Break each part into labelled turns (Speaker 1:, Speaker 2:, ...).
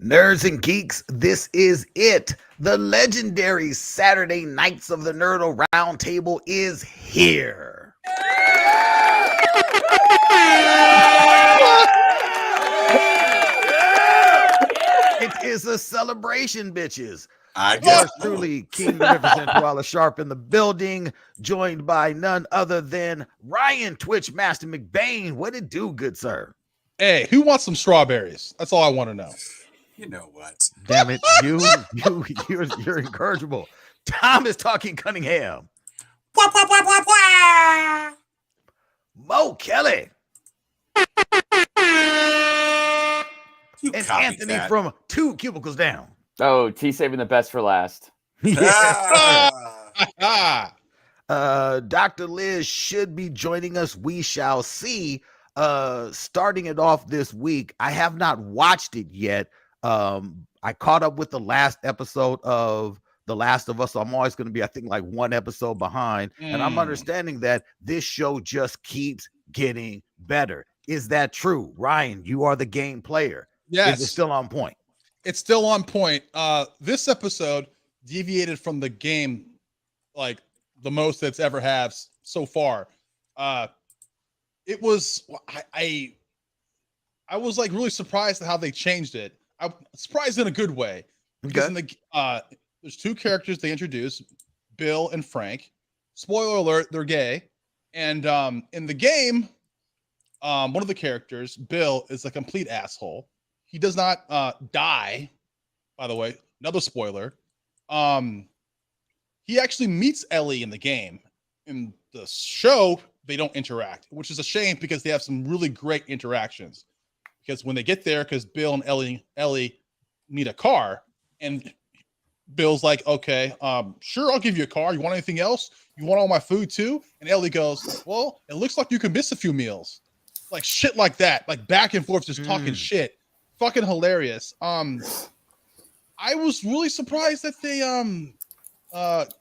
Speaker 1: Nerds and geeks, this is it. The legendary Saturday Nights of the Nerd-O-Roundtable is here. It is a celebration, bitches.
Speaker 2: I guess
Speaker 1: Yours truly, King Magnificent Koala Sharp in the building, joined by none other than Ryan Twitch Master McBain. What it do, good sir?
Speaker 3: Hey, who wants some strawberries? That's all I want to know.
Speaker 2: You know what?
Speaker 1: Damn it, you're incorrigible. Tom is talking Cunningham.
Speaker 2: Wah, wah, wah, wah, wah.
Speaker 1: Mo Kelly.
Speaker 2: You
Speaker 1: And
Speaker 2: copycat.
Speaker 1: Anthony from 2 Cubicles Down.
Speaker 4: Oh, T saving the best for last.
Speaker 2: Ah.
Speaker 1: Dr. Liz should be joining us. We shall see. Starting it off this week, I have not watched it yet. I caught up with the last episode of The Last of Us, so I'm always going to be, I think, like one episode behind. And I'm understanding that this show just keeps getting better. Is that true? Ryan, you are the game player.
Speaker 3: Yes.
Speaker 1: Is it still on point?
Speaker 3: It's still on point. This episode deviated from the game like the most that's ever have so far. It was I was like really surprised at how they changed it. I'm surprised in a good way. Because in the there's 2 characters they introduce, Bill and Frank. Spoiler alert, they're gay. And in the game, one of the characters, Bill, is a complete asshole. He does not die, by the way. Another spoiler. He actually meets Ellie in the game. In the show, they don't interact, which is a shame because they have some really great interactions. Because when they get there, because Bill and Ellie need a car, and Bill's like, okay, sure, I'll give you a car. You want anything else? You want all my food too? And Ellie goes, well, it looks like you can miss a few meals. Like shit like that. Like back and forth, just talking shit. Fucking hilarious. I was really surprised that they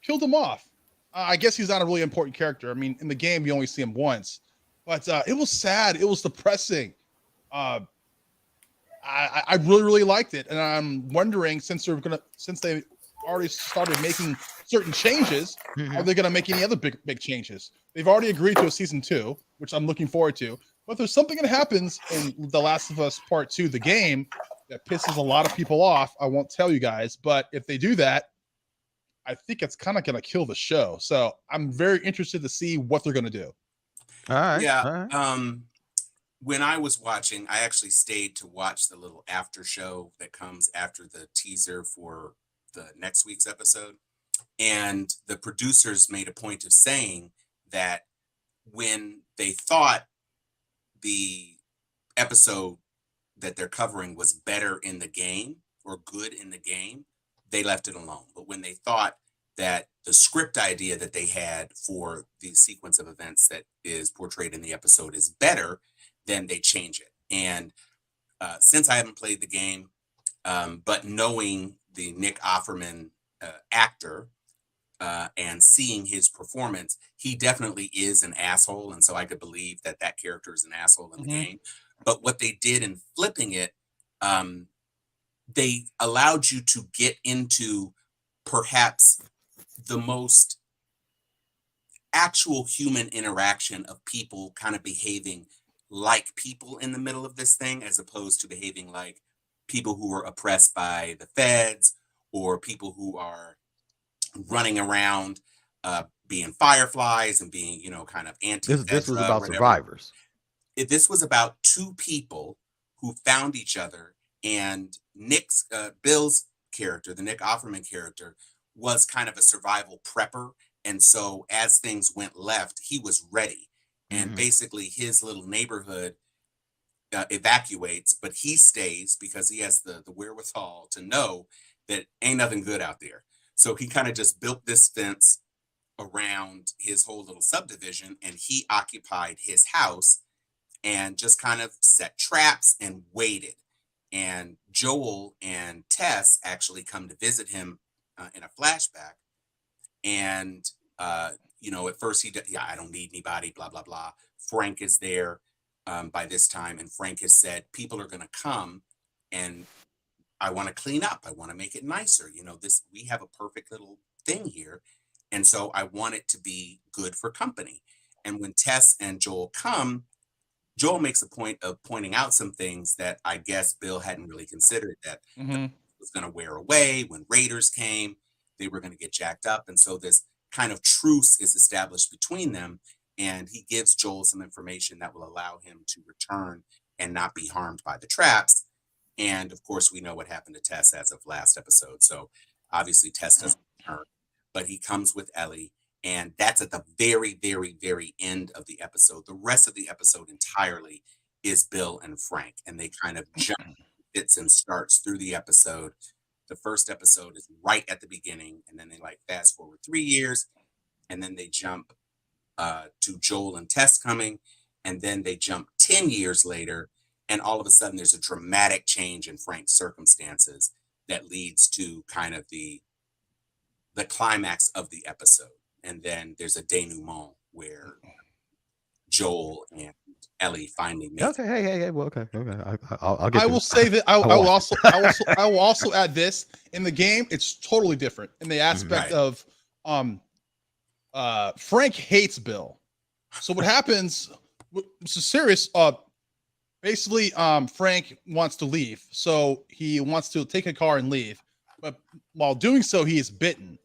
Speaker 3: killed him off. I guess he's not a really important character. I mean, in the game, you only see him once. But it was sad. It was depressing. I really, really liked it. And I'm wondering, since they already started making certain changes, are they going to make any other big changes? They've already agreed to a season 2, which I'm looking forward to. But there's something that happens in The Last of Us Part 2, the game, that pisses a lot of people off. I won't tell you guys, but if they do that, I think it's kind of going to kill the show. So I'm very interested to see what they're going to do.
Speaker 1: All right.
Speaker 2: Yeah.
Speaker 1: All right.
Speaker 2: When I was watching, I actually stayed to watch the little after show that comes after the teaser for the next week's episode. And the producers made a point of saying that when they thought the episode that they're covering was better in the game or good in the game, they left it alone. But when they thought that the script idea that they had for the sequence of events that is portrayed in the episode is better, then they change it. And since I haven't played the game, but knowing the Nick Offerman actor and seeing his performance, he definitely is an asshole. And so I could believe that that character is an asshole in the game. But what they did in flipping it, they allowed you to get into perhaps the most actual human interaction of people kind of behaving like people in the middle of this thing, as opposed to behaving like people who are oppressed by the feds or people who are running around being fireflies and being, you know, kind of anti.
Speaker 1: This was about survivors.
Speaker 2: This was about 2 people who found each other, and Bill's character, the Nick Offerman character, was kind of a survival prepper. And so as things went left, he was ready. And basically his little neighborhood evacuates, but he stays because he has the wherewithal to know that ain't nothing good out there. So he kind of just built this fence around his whole little subdivision, and he occupied his house and just kind of set traps and waited. And Joel and Tess actually come to visit him in a flashback. And, you know, at first I don't need anybody, blah, blah, blah. Frank is there by this time. And Frank has said, people are going to come and I want to clean up. I want to make it nicer. We have a perfect little thing here. And so I want it to be good for company. And when Tess and Joel come, Joel makes a point of pointing out some things that I guess Bill hadn't really considered, that
Speaker 3: Mhm.
Speaker 2: was going to wear away when Raiders came. They were going to get jacked up. And so this kind of truce is established between them. And he gives Joel some information that will allow him to return and not be harmed by the traps. And of course, we know what happened to Tess as of last episode. So obviously, Tess doesn't return, but he comes with Ellie. And that's at the very, very, very end of the episode. The rest of the episode entirely is Bill and Frank. And they kind of jump bits and starts through the episode. The first episode is right at the beginning. And then they fast forward 3 years. And then they jump to Joel and Tess coming. And then they jump 10 years later. And all of a sudden, there's a dramatic change in Frank's circumstances that leads to kind of the climax of the episode. And then there's a denouement where Joel and Ellie finally make
Speaker 1: Okay, hey. Well, okay. I'll get.
Speaker 3: I will say that I will also add this: in the game, it's totally different in the aspect of Frank hates Bill. So what happens? This is serious. Basically, Frank wants to leave, so he wants to take a car and leave. But while doing so, he is bitten.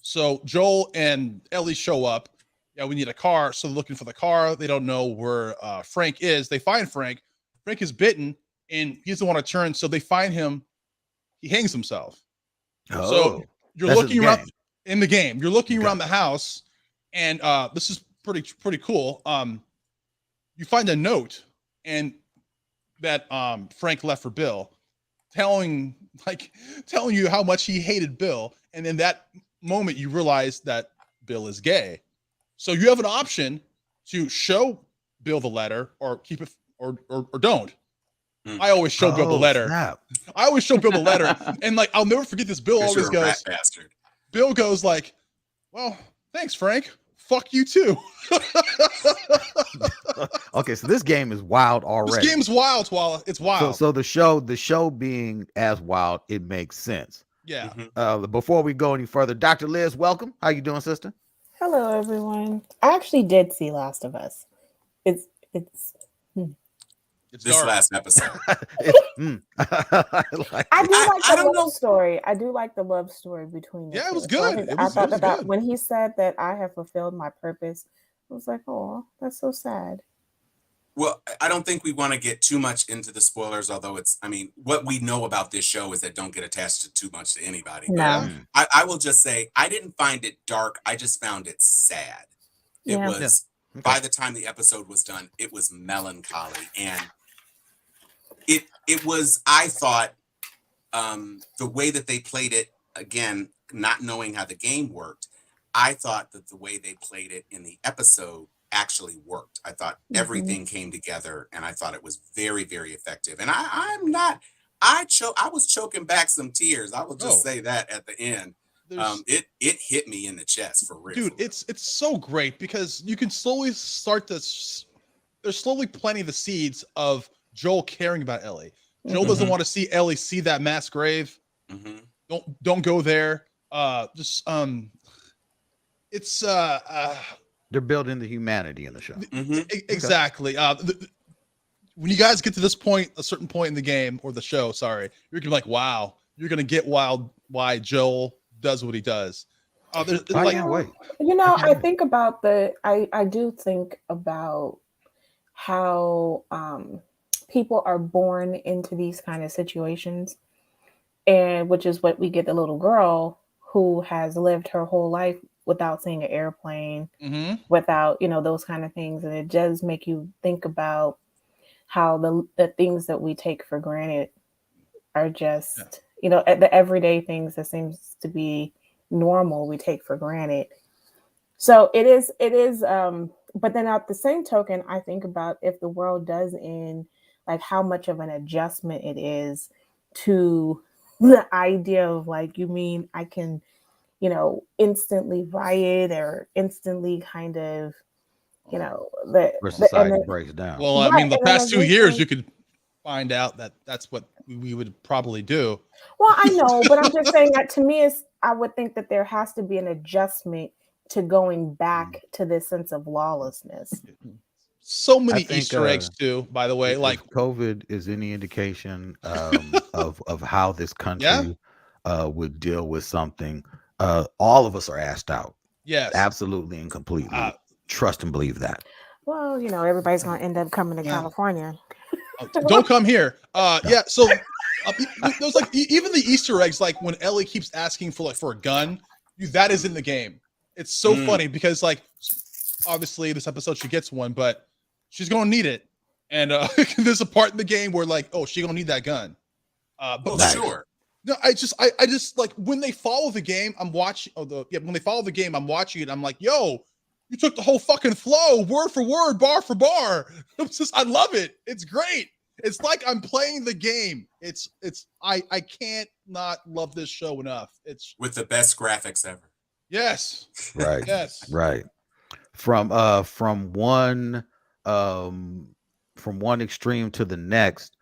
Speaker 3: So Joel and Ellie show up. Yeah, we need a car. So they're looking for the car. They don't know where Frank is. They find Frank. Frank is bitten, and he doesn't want to turn. So they find him. He hangs himself.
Speaker 1: Oh,
Speaker 3: so you're
Speaker 1: that's
Speaker 3: looking
Speaker 1: his
Speaker 3: around
Speaker 1: game.
Speaker 3: in the game. You're looking
Speaker 1: Okay.
Speaker 3: around the house, and this is pretty cool. You find a note, and that Frank left for Bill, telling you how much he hated Bill, and in that moment you realize that Bill is gay. So you have an option to show Bill the letter or keep it or don't. I always show Bill the letter.
Speaker 1: Snap.
Speaker 3: I always show Bill the letter, and I'll never forget this. Bill always
Speaker 2: you're a rat
Speaker 3: goes.
Speaker 2: bastard.
Speaker 3: Bill goes like, "Well, thanks, Frank. Fuck you too."
Speaker 1: Okay, so this game is wild already.
Speaker 3: This game's wild, Twala. It's wild.
Speaker 1: So the show being as wild, it makes sense.
Speaker 3: Yeah.
Speaker 1: Before we go any further, Dr. Liz, welcome. How you doing, sister?
Speaker 5: Hello, everyone. I actually did see Last of Us. It's
Speaker 3: It's
Speaker 2: This
Speaker 3: dark.
Speaker 2: last episode.
Speaker 5: I do like
Speaker 2: I
Speaker 5: the
Speaker 2: don't
Speaker 5: love
Speaker 2: know.
Speaker 5: story. I do like the love story between the
Speaker 3: Yeah, it
Speaker 5: two.
Speaker 3: was
Speaker 5: So
Speaker 3: good.
Speaker 5: I thought
Speaker 3: It was
Speaker 5: that
Speaker 3: good.
Speaker 5: when he said that I have fulfilled my purpose, I was like, oh, that's so sad.
Speaker 2: Well, I don't think we want to get too much into the spoilers, although what we know about this show is that don't get attached to too much to anybody. But
Speaker 5: No.
Speaker 2: I will just say, I didn't find it dark. I just found it sad. It
Speaker 5: Yeah.
Speaker 2: was,
Speaker 1: Okay.
Speaker 2: by the time the episode was done, it was melancholy. And it was, I thought, the way that they played it, again, not knowing how the game worked, I thought that the way they played it in the episode actually worked. I thought everything came together, and I thought it was very, very effective. And I was choking back some tears. I will just say that at the end. It hit me in the chest for real.
Speaker 3: Dude,
Speaker 2: for real.
Speaker 3: it's so great because you can slowly start this. They're slowly planting the seeds of Joel caring about Ellie. Joel doesn't want to see Ellie see that mass grave. Don't go there. It's
Speaker 1: They're building the humanity in the show.
Speaker 3: exactly. When you guys get to this point, a certain point in the game or the show, sorry, you're gonna be like, wow, you're gonna get why Joel does what he does.
Speaker 1: I can't wait.
Speaker 5: I think about I do think about how people are born into these kind of situations, and which is what we get the little girl who has lived her whole life without seeing an airplane, without those kind of things, and it does make you think about how the things that we take for granted are just the everyday things that seems to be normal we take for granted. So it is but then at the same token, I think about if the world does end, like how much of an adjustment it is to the idea of you mean I can instantly riot or instantly kind of
Speaker 1: Where society breaks down.
Speaker 3: Well, I mean, the past 2 years, you could find out that that's what we would probably do.
Speaker 5: Well, I know, but I'm just saying that to me is I would think that there has to be an adjustment to going back to this sense of lawlessness.
Speaker 3: So
Speaker 1: I
Speaker 3: many
Speaker 1: think
Speaker 3: Easter eggs too, by the way. Like,
Speaker 1: if COVID is any indication of how this
Speaker 3: yeah,
Speaker 1: country would deal with something, all of us are asked out.
Speaker 3: yes.
Speaker 1: Absolutely and completely. Trust and believe that.
Speaker 5: Well, you know, everybody's going to end up coming to
Speaker 3: Yeah.
Speaker 5: California.
Speaker 3: Don't come here. Yeah. So there's like even the Easter eggs, like when Ellie keeps asking for a gun, that is in the game. It's so funny because like obviously this episode she gets one, but she's gonna need it. And there's a part in the game where like, oh, she's gonna need that gun. But
Speaker 2: sure.
Speaker 3: No, I just like when they follow the game, I'm watching. When they follow the game, I'm watching it. I'm like, yo, you took the whole fucking flow, word for word, bar for bar. I love it. It's great. It's like I'm playing the game. I can't not love this show enough. It's
Speaker 2: with the best graphics ever.
Speaker 3: Yes.
Speaker 1: Right.
Speaker 3: Yes.
Speaker 1: Right. From one extreme to the next,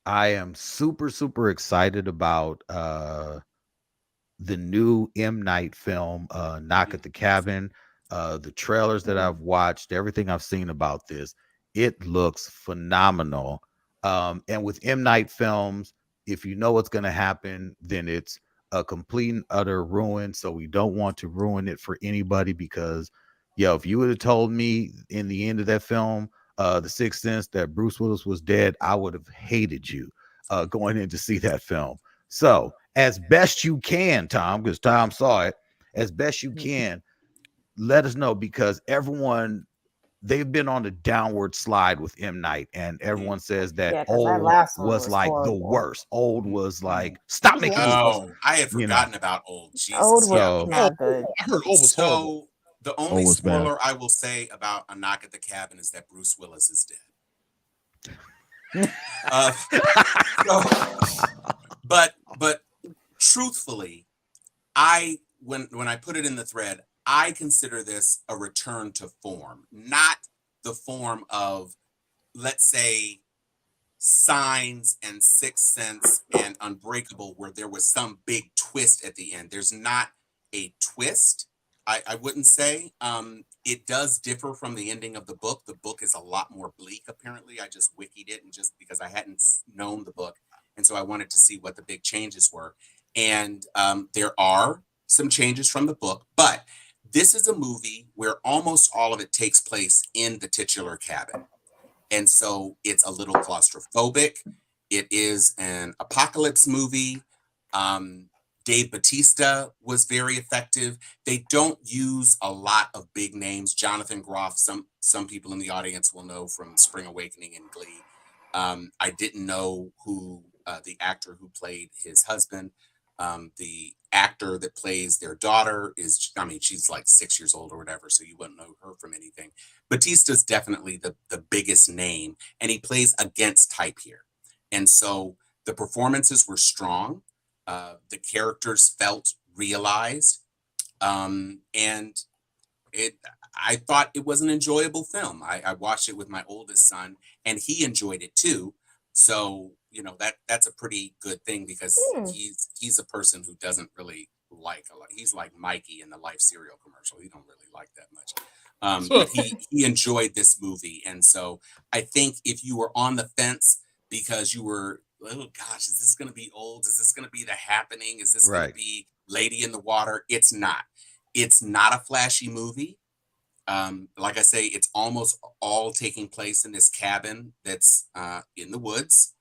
Speaker 1: I am super excited about the new M. Night film, Knock at the Cabin. The trailers that I've watched, everything I've seen about this, it looks phenomenal. And with M. Night films, if you know what's going to happen, then it's a complete and utter ruin. So we don't want to ruin it for anybody because, if you would have told me in the end of that film, The Sixth Sense, that Bruce Willis was dead, I would have hated you going in to see that film. So as best you can, Tom, because Tom saw it, as best you can, let us know, because they've been on a downward slide with M. Night, and everyone says that Old was like horrible. The worst. Old was like, stop making.
Speaker 2: Oh, I had forgotten about Old. Jesus.
Speaker 5: Old was not good.
Speaker 3: I heard Old was horrible.
Speaker 2: The only spoiler I will say about A Knock at the Cabin is that Bruce Willis is dead. But truthfully, when I put it in the thread, I consider this a return to form, not the form of, let's say, Signs and Sixth Sense and Unbreakable, where there was some big twist at the end. There's not a twist, I wouldn't say. It does differ from the ending of the book. The book is a lot more bleak, apparently. I just wikied it, and just because I hadn't known the book, and so I wanted to see what the big changes were. And there are some changes from the book, but this is a movie where almost all of it takes place in the titular cabin. And so it's a little claustrophobic. It is an apocalypse movie. Dave Bautista was very effective. They don't use a lot of big names. Jonathan Groff, some people in the audience will know from Spring Awakening and Glee. I didn't know who the actor who played his husband. The actor that plays their daughter she's like 6 years old or whatever, so you wouldn't know her from anything. Batista's definitely the biggest name, and he plays against type here. And so the performances were strong. The characters felt realized. And I thought it was an enjoyable film. I watched it with my oldest son, and he enjoyed it too. So, that's a pretty good thing, because he's a person who doesn't really like a lot. He's like Mikey in the Life cereal commercial. He don't really like that much. But he enjoyed this movie. And so I think if you were on the fence because you were, oh gosh, is this going to be Old? Is this going to be The Happening? Is this going to be Lady in the Water? It's not. It's not a flashy movie. Like I say, it's almost all taking place in this cabin that's in the woods.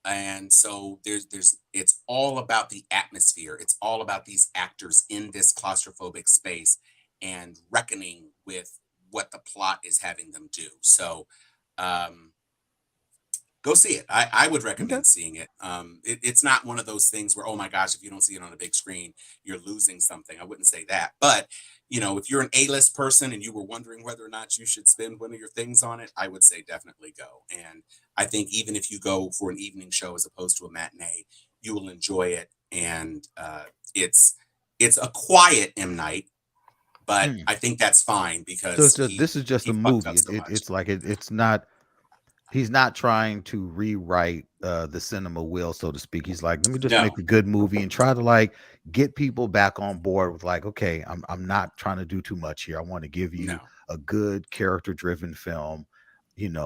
Speaker 2: And so it's all about the atmosphere. It's all about these actors in this claustrophobic space and reckoning with what the plot is having them do. So go see it. I would recommend seeing it. It's not one of those things where, oh my gosh, if you don't see it on a big screen, you're losing something. I wouldn't say that. But, if you're an A-list person and you were wondering whether or not you should spend one of your things on it, I would say definitely go. And I think even if you go for an evening show as opposed to a matinee, you will enjoy it. And it's a quiet M. Night, but I think that's fine, because
Speaker 1: this is just a movie. It's like it's not. He's not trying to rewrite the cinema wheel, so to speak. He's like, let me just
Speaker 2: No.
Speaker 1: make a good movie and try to like get people back on board with like, okay, I'm not trying to do too much here. I want to give you
Speaker 2: No.
Speaker 1: a good character-driven film,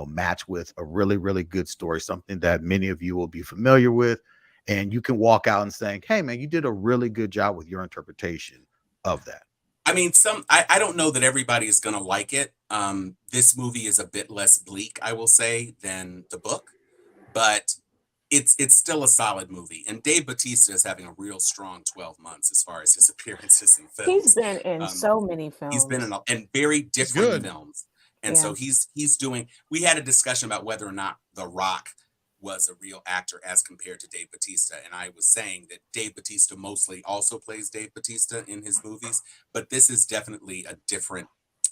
Speaker 1: match with a really, really good story, something that many of you will be familiar with. And you can walk out and saying, hey man, you did a really good job with your interpretation of that.
Speaker 2: I mean, I don't know that everybody is going to like it. This movie is a bit less bleak, I will say, than the book, but it's still a solid movie. And Dave Bautista is having a real strong 12 months as far as his appearances in films.
Speaker 5: He's been in so many films.
Speaker 2: He's been in very different
Speaker 3: good.
Speaker 2: films. And so he's doing, we had a discussion about whether or not The Rock was a real actor as compared to Dave Bautista. And I was saying that Dave Bautista mostly also plays Dave Bautista in his movies, but this is definitely a different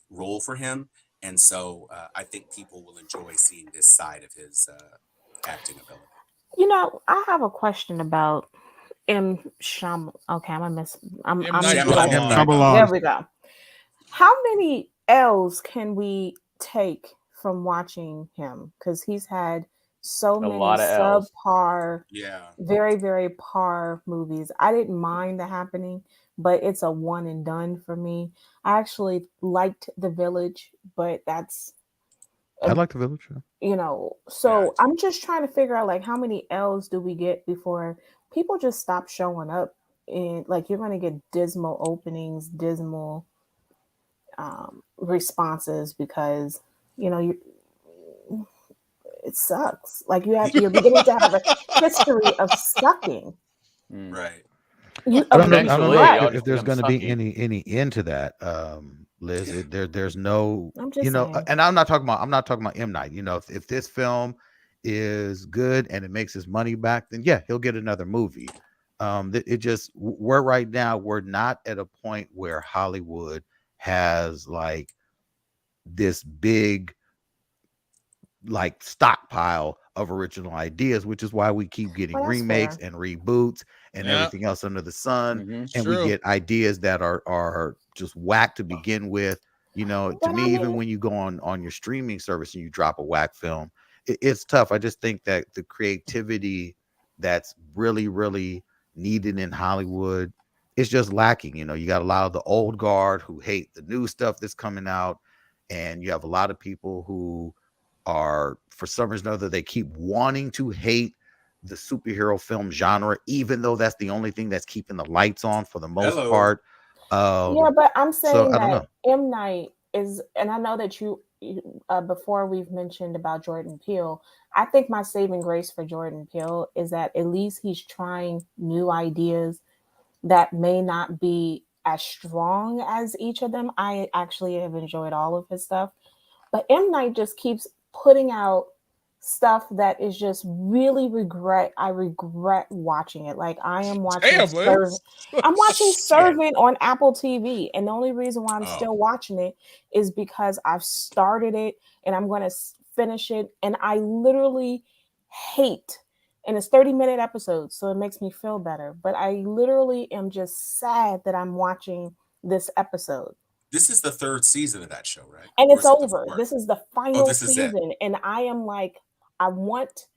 Speaker 2: role for him. And so I think people will enjoy seeing this side of his acting ability.
Speaker 5: I have a question about M. Sham. Okay, I'm gonna miss. I'm
Speaker 3: Shyamalan.
Speaker 5: there we go. How many L's can we take from watching him? Because he's had so many
Speaker 4: lot of L's.
Speaker 5: subpar,
Speaker 2: Yeah.
Speaker 5: very, very par movies. I didn't mind The Happening, but it's a one and done for me. I actually liked The Village, but that's
Speaker 1: I like The Village.
Speaker 5: so
Speaker 2: Yeah.
Speaker 5: I'm just trying to figure out like how many L's do we get before people just stop showing up, and like you're going to get dismal openings, dismal responses because it sucks. Like you're beginning to have a history of sucking.
Speaker 2: Right.
Speaker 1: I don't know
Speaker 4: Eventually,
Speaker 1: if there's going to be
Speaker 4: sucky.
Speaker 1: any end to that, Liz. There's no,
Speaker 5: I'm just saying.
Speaker 1: and I'm not talking about M. Night. If this film is good and it makes his money back, then yeah, he'll get another movie. We're right now, we're not at a point where Hollywood has like this big like stockpile of original ideas, which is why we keep getting
Speaker 5: Well, that's
Speaker 1: remakes
Speaker 5: fair.
Speaker 1: and reboots and
Speaker 3: Yeah.
Speaker 1: everything else under the sun.
Speaker 4: Mhm.
Speaker 1: And
Speaker 3: True.
Speaker 1: we get ideas that are just whack to begin with. To
Speaker 5: But
Speaker 1: me,
Speaker 5: I
Speaker 1: even
Speaker 5: mean-
Speaker 1: when you go on your streaming service and you drop a whack film, it's tough. I just think that the creativity that's really, really needed in Hollywood is just lacking. You got a lot of the old guard who hate the new stuff that's coming out, and you have a lot of people who are, for some reason or other, they keep wanting to hate the superhero film genre, even though that's the only thing that's keeping the lights on for the most
Speaker 2: Hello.
Speaker 1: part.
Speaker 5: Yeah, but I'm saying
Speaker 1: I don't
Speaker 5: that
Speaker 1: know.
Speaker 5: M. Night is, and I know that you before we've mentioned about Jordan Peele, I think my saving grace for Jordan Peele is that at least he's trying new ideas that may not be as strong as each of them. I actually have enjoyed all of his stuff, but M. Night just keeps putting out stuff that is just really I regret watching it. Like I am watching
Speaker 3: Damn,
Speaker 5: Servant.
Speaker 3: Liz.
Speaker 5: I'm watching
Speaker 2: Shit.
Speaker 5: Servant on Apple TV, and the only reason why I'm
Speaker 2: Oh.
Speaker 5: still watching it is because I've started it and I'm going to finish it, and I literally hate. And it's 30-minute episodes, so it makes me feel better. But I literally am just sad that I'm watching this episode.
Speaker 2: This is the third season of that show, right?
Speaker 5: And
Speaker 2: Or
Speaker 5: it's
Speaker 2: is it the
Speaker 5: over.
Speaker 2: fourth?
Speaker 5: This is the final
Speaker 2: this is it.
Speaker 5: season. And I am like, I want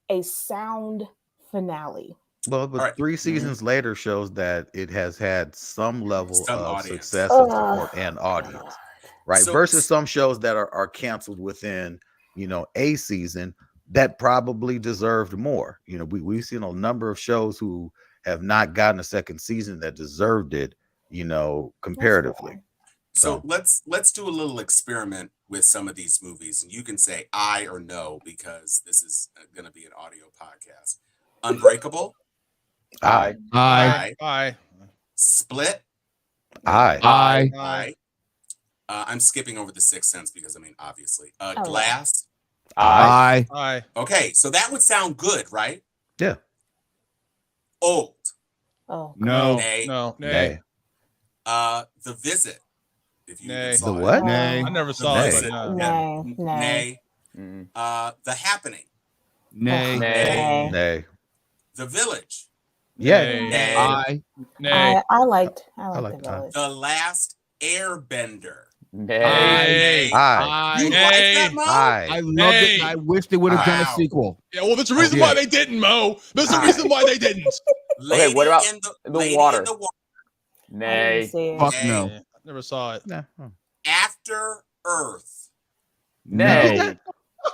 Speaker 5: a sound finale.
Speaker 1: Well, but
Speaker 2: All right.
Speaker 1: 3 seasons later shows that it has had some level
Speaker 2: Some
Speaker 1: of
Speaker 2: audience.
Speaker 1: success and support and audience, right?
Speaker 2: So-
Speaker 1: Versus some shows that are canceled within, a season that probably deserved more. We've seen a number of shows who have not gotten a second season that deserved it, comparatively.
Speaker 2: So let's do a little experiment with some of these movies, and you can say aye or no because this is going to be an audio podcast. Unbreakable,
Speaker 1: Aye.
Speaker 2: Aye.
Speaker 3: Aye.
Speaker 2: Split,
Speaker 1: Aye.
Speaker 3: Aye.
Speaker 2: Aye. I'm skipping over the Sixth Sense because obviously.
Speaker 5: yeah.
Speaker 2: Glass.
Speaker 4: Aye.
Speaker 3: Aye.
Speaker 2: Okay, so that would sound good, right?
Speaker 1: Yeah.
Speaker 2: Old.
Speaker 5: Oh,
Speaker 3: No.
Speaker 2: Nay.
Speaker 3: No.
Speaker 1: Nay.
Speaker 2: The Visit. If you
Speaker 3: Nay.
Speaker 2: even saw
Speaker 1: The
Speaker 2: it.
Speaker 1: what?
Speaker 3: I never
Speaker 2: The
Speaker 3: saw it.
Speaker 2: Visit.
Speaker 3: But
Speaker 2: Yeah.
Speaker 5: Nay.
Speaker 2: Nay.
Speaker 4: Mm.
Speaker 2: The Happening.
Speaker 6: Nay.
Speaker 4: Nay.
Speaker 1: Nay.
Speaker 2: The Village.
Speaker 1: Yeah.
Speaker 2: Nay.
Speaker 6: Aye.
Speaker 3: Nay.
Speaker 5: I liked
Speaker 1: like
Speaker 5: the
Speaker 1: that.
Speaker 5: village.
Speaker 2: The Last Airbender.
Speaker 4: Nay.
Speaker 2: You like that, Mo?
Speaker 4: I loved it. And I wish they would have done a
Speaker 2: Wow.
Speaker 4: sequel.
Speaker 3: Yeah, well, there's a reason why they didn't, Mo. There's a reason why they didn't.
Speaker 2: Lady
Speaker 6: what about
Speaker 2: in
Speaker 6: the
Speaker 2: Lady
Speaker 6: water?
Speaker 2: in the Water.
Speaker 5: I didn't
Speaker 6: Nay.
Speaker 5: see it.
Speaker 4: Fuck
Speaker 2: Nay.
Speaker 4: no.
Speaker 3: Yeah, never saw it.
Speaker 1: Nah.
Speaker 2: After Earth.
Speaker 6: Nay.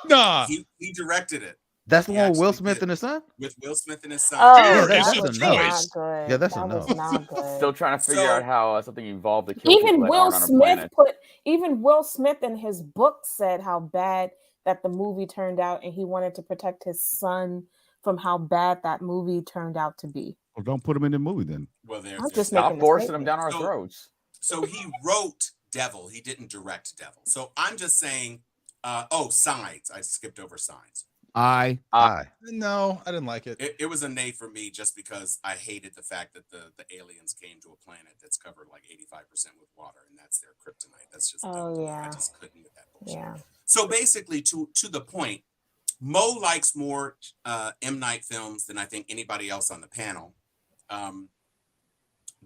Speaker 3: Nah.
Speaker 2: He directed it
Speaker 1: That's the
Speaker 2: He
Speaker 1: one with Will
Speaker 2: actually
Speaker 1: Smith
Speaker 2: did.
Speaker 1: and his son?
Speaker 2: with Will Smith and his son.
Speaker 5: Oh,
Speaker 3: Yeah,
Speaker 5: that
Speaker 3: that's
Speaker 5: was
Speaker 3: a
Speaker 5: not
Speaker 3: choice.
Speaker 5: good.
Speaker 1: Yeah, that's a
Speaker 5: that
Speaker 1: no.
Speaker 5: was not good.
Speaker 6: Still trying to figure
Speaker 2: So-
Speaker 6: out how something evolved to kill
Speaker 5: Even
Speaker 6: people that
Speaker 5: Will
Speaker 6: aren't on a
Speaker 5: Smith
Speaker 6: planet.
Speaker 5: even Will Smith in his book said how bad that the movie turned out, and he wanted to protect his son from how bad that movie turned out to be.
Speaker 4: Well, don't put him in the movie then.
Speaker 2: Well, there's
Speaker 5: I'm just
Speaker 6: Stop
Speaker 5: making a
Speaker 6: forcing them
Speaker 5: statement.
Speaker 6: down our
Speaker 2: So-
Speaker 6: throats.
Speaker 2: So he wrote Devil. He didn't direct Devil. So I'm just saying. Signs. I skipped over Signs.
Speaker 4: I
Speaker 3: No, I didn't like it.
Speaker 2: It was a nay for me just because I hated the fact that the aliens came to a planet that's covered like 85% with water, and that's their kryptonite. That's just dumb to me. I
Speaker 5: yeah.
Speaker 2: just couldn't with that bullshit.
Speaker 5: Yeah.
Speaker 2: So basically, to the point, Mo likes more M. Night films than I think anybody else on the panel.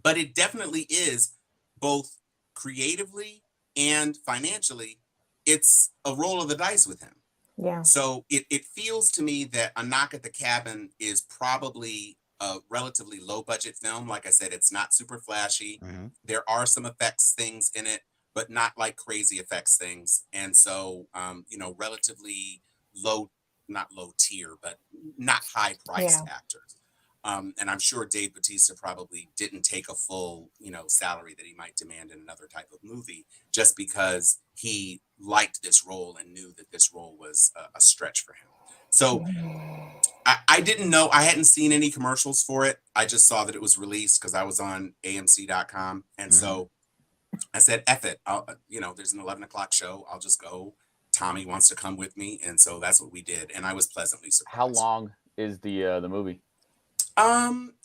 Speaker 2: But it definitely is both creatively and financially, it's a roll of the dice with him.
Speaker 5: Yeah.
Speaker 2: So it feels to me that A Knock at the Cabin is probably a relatively low budget film. Like I said, it's not super flashy.
Speaker 1: Mhm.
Speaker 2: There are some effects things in it, but not like crazy effects things. And so, relatively low, not low tier, but not high priced actors. And I'm sure Dave Bautista probably didn't take a full, salary that he might demand in another type of movie just because he liked this role and knew that this role was a stretch for him. So I didn't know. I hadn't seen any commercials for it. I just saw that it was released because I was on AMC.com. And so I said, F it. There's an 11 o'clock show. I'll just go. Tommy wants to come with me. And so that's what we did. And I was pleasantly surprised.
Speaker 6: How long is the movie?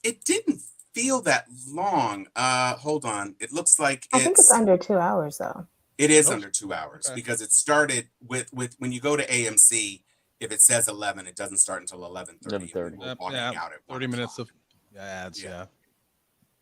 Speaker 2: It didn't feel that long. Hold on. It looks like
Speaker 5: I think it's under 2 hours though.
Speaker 2: It is
Speaker 3: Oh,
Speaker 2: under 2 hours
Speaker 3: okay.
Speaker 2: because it started with when you go to AMC, if it says 11, it doesn't start until 11:30.
Speaker 6: 11:30.
Speaker 2: We're walking out at
Speaker 3: 30
Speaker 2: 1
Speaker 3: minutes
Speaker 2: o'clock.
Speaker 3: of ads.
Speaker 2: Yeah.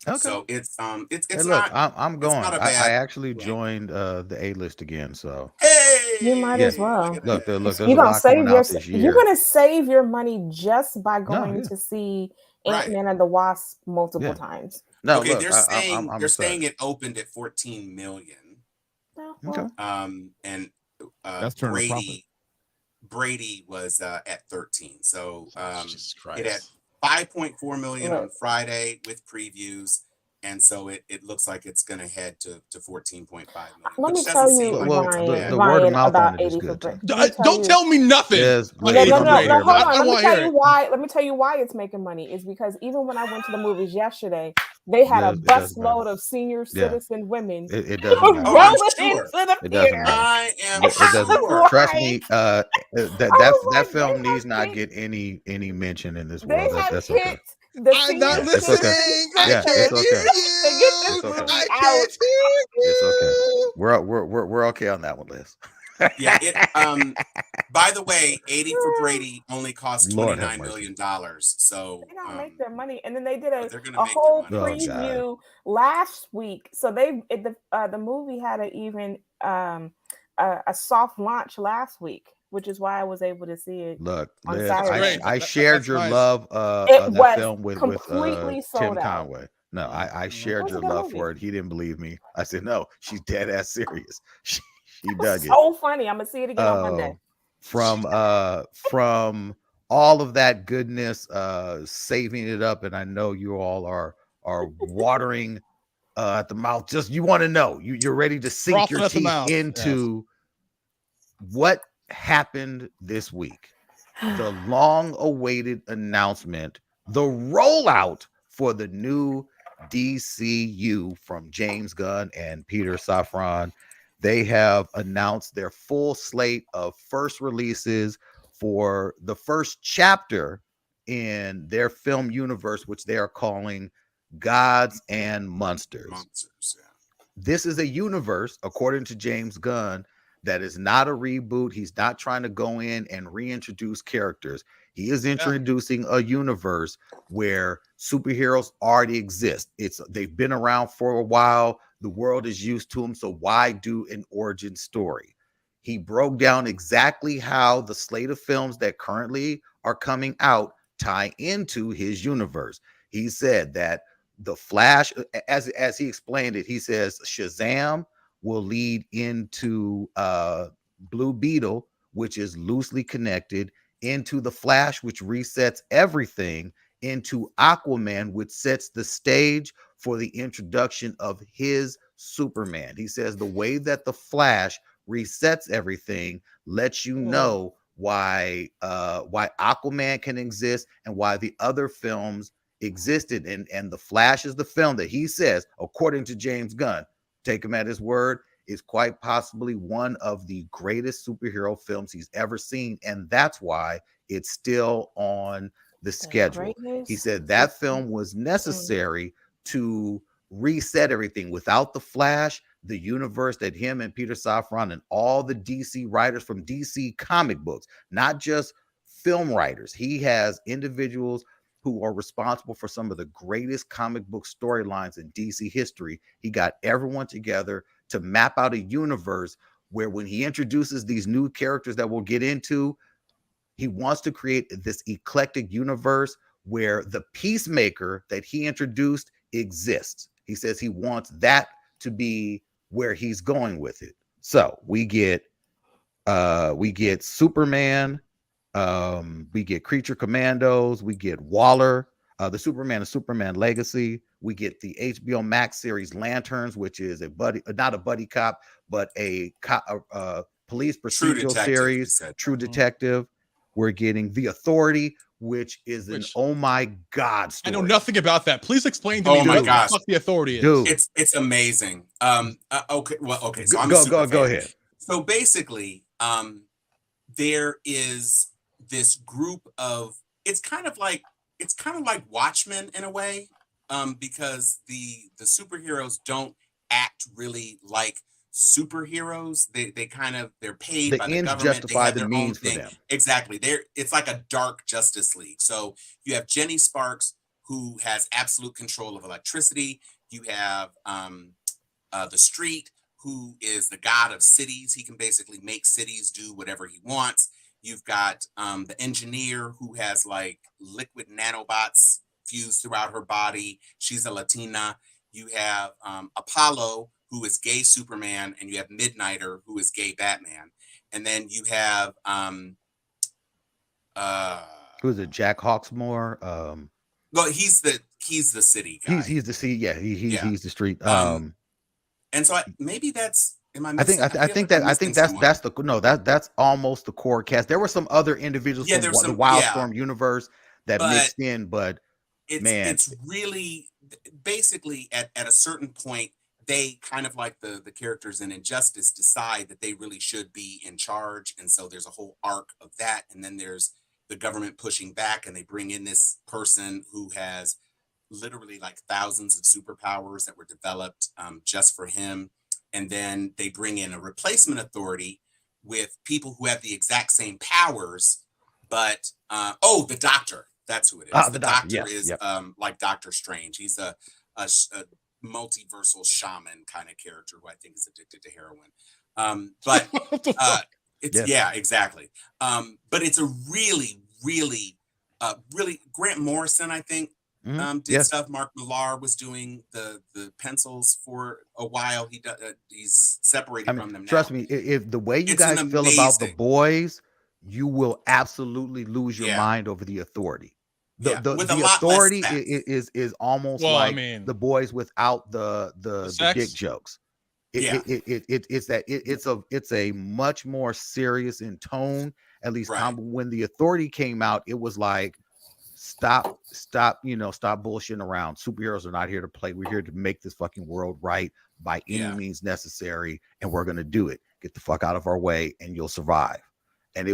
Speaker 1: Okay.
Speaker 2: So it's
Speaker 1: Hey, look,
Speaker 2: not.
Speaker 1: I'm going.
Speaker 2: not a
Speaker 1: I
Speaker 2: bad
Speaker 1: actually
Speaker 2: thing.
Speaker 1: joined the A list again. So
Speaker 2: Hey,
Speaker 5: You might as well.
Speaker 1: look, there's
Speaker 5: You're
Speaker 1: a
Speaker 5: gonna
Speaker 1: lot
Speaker 5: save
Speaker 1: coming
Speaker 5: your
Speaker 1: out this year.
Speaker 5: you're gonna save your money just by going
Speaker 1: yeah.
Speaker 5: to see
Speaker 2: Right.
Speaker 5: Ant-Man and the Wasp multiple
Speaker 1: Yeah.
Speaker 5: times.
Speaker 1: No,
Speaker 2: Okay,
Speaker 1: look,
Speaker 2: they're saying
Speaker 1: I'm
Speaker 2: they're saying
Speaker 1: excited.
Speaker 2: it opened at 14 million.
Speaker 5: Oh,
Speaker 1: Okay.
Speaker 5: well,
Speaker 2: And
Speaker 4: That's turning a profit.
Speaker 2: Brady was at 13. So
Speaker 3: Jesus
Speaker 2: it had
Speaker 3: Christ.
Speaker 2: 5.4 million on
Speaker 5: Look.
Speaker 2: Friday with previews. And so it looks like it's going to head to 14.5 million.
Speaker 5: let me
Speaker 2: which
Speaker 5: tell
Speaker 2: doesn't seem
Speaker 5: you,
Speaker 2: like
Speaker 1: Well,
Speaker 2: it's
Speaker 5: Ryan,
Speaker 1: the word of
Speaker 5: Ryan,
Speaker 1: mouth on
Speaker 5: about
Speaker 1: it is
Speaker 5: 80 for
Speaker 1: good, too.
Speaker 5: Brit. Let me
Speaker 3: Don't tell me nothing.
Speaker 1: Yes,
Speaker 3: on
Speaker 1: yeah,
Speaker 3: Age
Speaker 1: no,
Speaker 3: of
Speaker 1: no,
Speaker 3: Brady.
Speaker 1: no,
Speaker 5: hold
Speaker 3: I
Speaker 5: on. Let me
Speaker 3: wanna
Speaker 5: tell
Speaker 3: hear
Speaker 5: you
Speaker 3: it.
Speaker 5: why. Let me tell you why it's making money. Is because even when I went to the movies yesterday, they had
Speaker 1: Yeah,
Speaker 5: a
Speaker 1: it doesn't matter.
Speaker 5: busload of senior citizen women
Speaker 1: It doesn't
Speaker 5: rolling
Speaker 1: matter.
Speaker 2: Oh, I'm sure.
Speaker 5: into the
Speaker 1: It doesn't
Speaker 5: theater.
Speaker 1: matter.
Speaker 2: I am
Speaker 1: It doesn't.
Speaker 2: sure.
Speaker 1: Trust me.
Speaker 5: I
Speaker 1: That
Speaker 5: was like,
Speaker 1: film
Speaker 5: they
Speaker 1: needs
Speaker 5: have
Speaker 1: not
Speaker 5: hit,
Speaker 1: get any mention in this
Speaker 5: they
Speaker 1: world.
Speaker 5: have
Speaker 1: That's
Speaker 5: hit
Speaker 1: okay.
Speaker 5: the
Speaker 3: I'm
Speaker 5: senior
Speaker 3: not
Speaker 1: Yeah, it's okay.
Speaker 3: listening. I
Speaker 1: Yeah,
Speaker 3: can't
Speaker 1: it's okay.
Speaker 3: hear
Speaker 5: to get this
Speaker 1: It's okay.
Speaker 5: movie
Speaker 3: I
Speaker 5: out.
Speaker 3: can't hear
Speaker 1: It's okay.
Speaker 3: you.
Speaker 1: We're okay on that one, Liz.
Speaker 2: Yeah. By the way, 80 for Brady only cost
Speaker 1: Lord have
Speaker 2: $29
Speaker 1: mercy.
Speaker 2: million. So
Speaker 5: They don't make their money, and then they did
Speaker 2: but they're gonna
Speaker 5: a
Speaker 2: make their
Speaker 5: whole
Speaker 2: money.
Speaker 1: Oh, God.
Speaker 5: preview last week. So the movie had a soft launch last week, which is why I was able to see it.
Speaker 1: Look,
Speaker 5: On
Speaker 1: Liz,
Speaker 5: Saturday.
Speaker 3: Great.
Speaker 1: I
Speaker 3: That-
Speaker 1: shared
Speaker 3: that's
Speaker 1: your
Speaker 3: nice.
Speaker 1: love
Speaker 5: It
Speaker 1: of
Speaker 5: was
Speaker 1: that film with
Speaker 5: completely sold
Speaker 1: Tim
Speaker 5: out.
Speaker 1: Conway. No, I
Speaker 5: It
Speaker 1: shared
Speaker 5: was a
Speaker 1: your
Speaker 5: good
Speaker 1: love
Speaker 5: movie.
Speaker 1: for it. He didn't believe me. I said, no, she's dead ass serious. She
Speaker 5: It
Speaker 1: dug
Speaker 5: was
Speaker 1: it.
Speaker 5: so funny. I'm gonna see it again on Monday.
Speaker 1: From all of that goodness, saving it up, and I know you all are watering at the mouth. Just you want to know, you're ready to sink
Speaker 3: Frothing
Speaker 1: your
Speaker 3: at the
Speaker 1: teeth
Speaker 3: mouth,
Speaker 1: into what happened this week. The long-awaited announcement, the rollout for the new DCU from James Gunn and Peter Safran. They have announced their full slate of first releases for the first chapter in their film universe, which they are calling Gods and Monsters.
Speaker 2: Monsters, yeah.
Speaker 1: This is a universe, according to James Gunn, that is not a reboot. He's not trying to go in and reintroduce characters. He is introducing a universe where superheroes already exist. They've been around for a while. The world is used to him, so why do an origin story? He broke down exactly how the slate of films that currently are coming out tie into his universe. He said that the Flash, as he explained it, he says Shazam will lead into Blue Beetle, which is loosely connected, into the Flash, which resets everything, into Aquaman, which sets the stage for the introduction of his Superman. He says the way that the Flash resets everything lets you know why Aquaman can exist and why the other films existed. And the Flash is the film that he says, according to James Gunn, take him at his word, is quite possibly one of the greatest superhero films he's ever seen, and that's why it's still on the schedule. He said that film was necessary to reset everything. Without the Flash, the universe that him and Peter Safran and all the DC writers from DC comic books, not just film writers, he has individuals who are responsible for some of the greatest comic book storylines in DC history. He got everyone together to map out a universe where when he introduces these new characters that we'll get into, he wants to create this eclectic universe where the Peacemaker that he introduced exists. He says he wants that to be where he's going with it. So we get Superman, we get Creature Commandos, we get Waller, the Superman and Superman Legacy. We get the HBO Max series Lanterns, which is not a buddy cop, but a police procedural series, True Detective. We're getting The Authority, which is an oh my god story.
Speaker 3: I know nothing about that. Please explain to me what the fuck The Authority is.
Speaker 1: Dude.
Speaker 2: It's amazing. Okay. So
Speaker 1: go ahead.
Speaker 2: So basically, there is this group of it's kind of like Watchmen in a way, because the superheroes don't act really like superheroes. They're paid by the government.
Speaker 1: Justify the means for them.
Speaker 2: Exactly. It's like a dark Justice League. So you have Jenny Sparks, who has absolute control of electricity. You have the Street, who is the god of cities. He can basically make cities do whatever he wants. You've got the Engineer, who has like liquid nanobots fused throughout her body. She's a Latina. You have Apollo, who is gay Superman, and you have Midnighter, who is gay Batman. And then you have
Speaker 1: who is it? Jack Hawksmoor.
Speaker 2: Well, he's the city guy.
Speaker 1: He's the city. Yeah, he's the street.
Speaker 2: And so maybe that's.
Speaker 1: I think that's almost the core cast. There were some other individuals from the Wildstorm universe that mixed in, but
Speaker 2: it's really basically at a certain point they kind of like the characters in Injustice decide that they really should be in charge, and so there's a whole arc of that, and then there's the government pushing back, and they bring in this person who has literally like thousands of superpowers that were developed just for him. And then they bring in a replacement authority with people who have the exact same powers, but the Doctor. That's who it is. The Doctor is like Doctor Strange. He's a multiversal shaman kind of character who I think is addicted to heroin. Exactly. But it's a really Grant Morrison, I think, did stuff. Mark Millar was doing the pencils for a while. He's separated from them now.
Speaker 1: Trust me, if the way you guys feel about The Boys, you will absolutely lose your mind over The Authority. The Authority is almost like The Boys without the dick jokes. It's a much more serious in tone. At least when The Authority came out, it was like, stop bullshitting around. Superheroes are not here to play. We're here to make this fucking world right by any means necessary, and we're gonna do it. Get the fuck out of our way, and you'll survive. And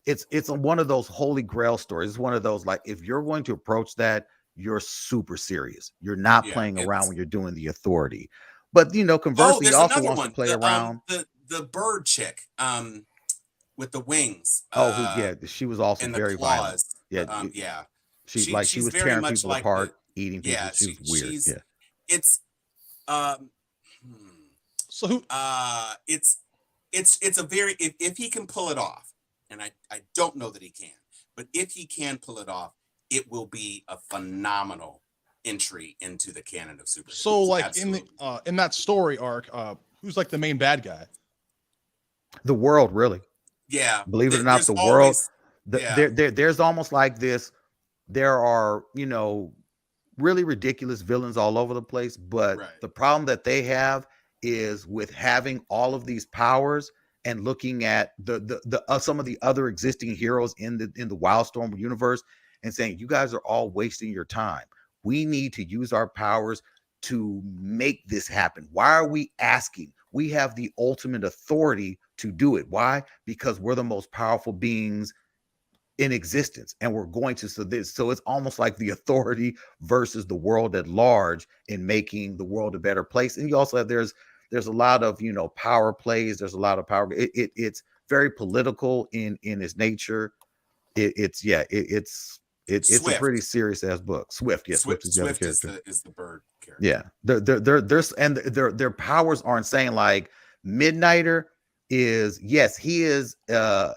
Speaker 1: it's one of those holy grail stories. It's one of those, like, if you're going to approach that, you're super serious. You're not playing around when you're doing The Authority. But conversely, he also wants to play around.
Speaker 2: The bird chick, with the wings.
Speaker 1: She was also very violent. She was tearing people apart, eating people. She was weird.
Speaker 2: It's
Speaker 3: So who?
Speaker 2: It's a very if he can pull it off, and I don't know that he can, but if he can pull it off, it will be a phenomenal entry into the canon of superheroes.
Speaker 3: So like
Speaker 2: Absolutely.
Speaker 3: in that story arc, who's like the main bad guy?
Speaker 1: The world, really.
Speaker 2: Yeah,
Speaker 1: Believe it or not,
Speaker 2: there's
Speaker 1: the world.
Speaker 2: always, yeah.
Speaker 1: There's almost like this. There are, really ridiculous villains all over the place, but
Speaker 2: Right.
Speaker 1: the problem that they have is with having all of these powers and looking at the some of the other existing heroes in the Wildstorm universe and saying, you guys are all wasting your time. We need to use our powers to make this happen. Why are we asking? We have the ultimate authority to do it. Why? Because we're the most powerful beings in existence, and we're going to. So it's almost like the authority versus the world at large in making the world a better place. And you also have there's a lot of power plays. There's a lot of power. It's very political in its nature. It's a pretty serious ass book. Swift, yes,
Speaker 2: Swift
Speaker 1: is the other
Speaker 2: is
Speaker 1: character.
Speaker 2: the bird character.
Speaker 1: Yeah, their powers aren't saying like Midnighter is, yes, he is a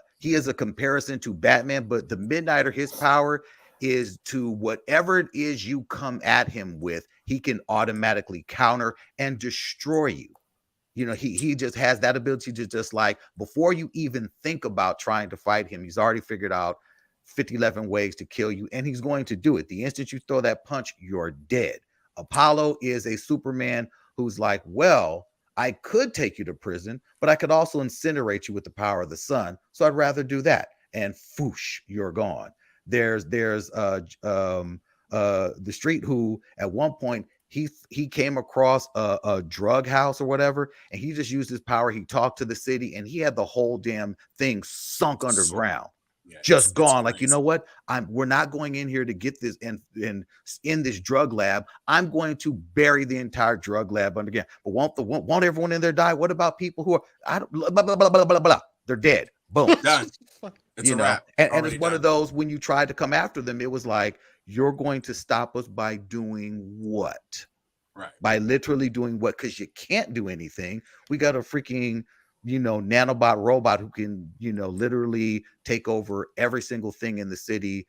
Speaker 1: comparison to Batman, but the Midnighter, his power is to whatever it is you come at him with, he can automatically counter and destroy you. He just has that ability to just like, before you even think about trying to fight him, he's already figured out 11 ways to kill you, and he's going to do it. The instant you throw that punch, you're dead. Apollo is a Superman who's like, well, I could take you to prison, but I could also incinerate you with the power of the sun. So I'd rather do that. And foosh, you're gone. There's the Street, who at one point he came across a drug house or whatever, and he just used his power. He talked to the city, and he had the whole damn thing sunk underground.
Speaker 2: Yeah,
Speaker 1: just gone. Like, you know what? We're not going in here to get this and in this drug lab. I'm going to bury the entire drug lab underground. But won't everyone in there die? What about people who are blah, blah, blah, blah, blah, blah. They're dead. Boom.
Speaker 2: Done. It's a wrap.
Speaker 1: And it's one of those, when you tried to come after them, it was like, you're going to stop us by doing what?
Speaker 2: Right.
Speaker 1: By literally doing what? Because you can't do anything. We got a freaking nanobot robot who can, literally take over every single thing in the city.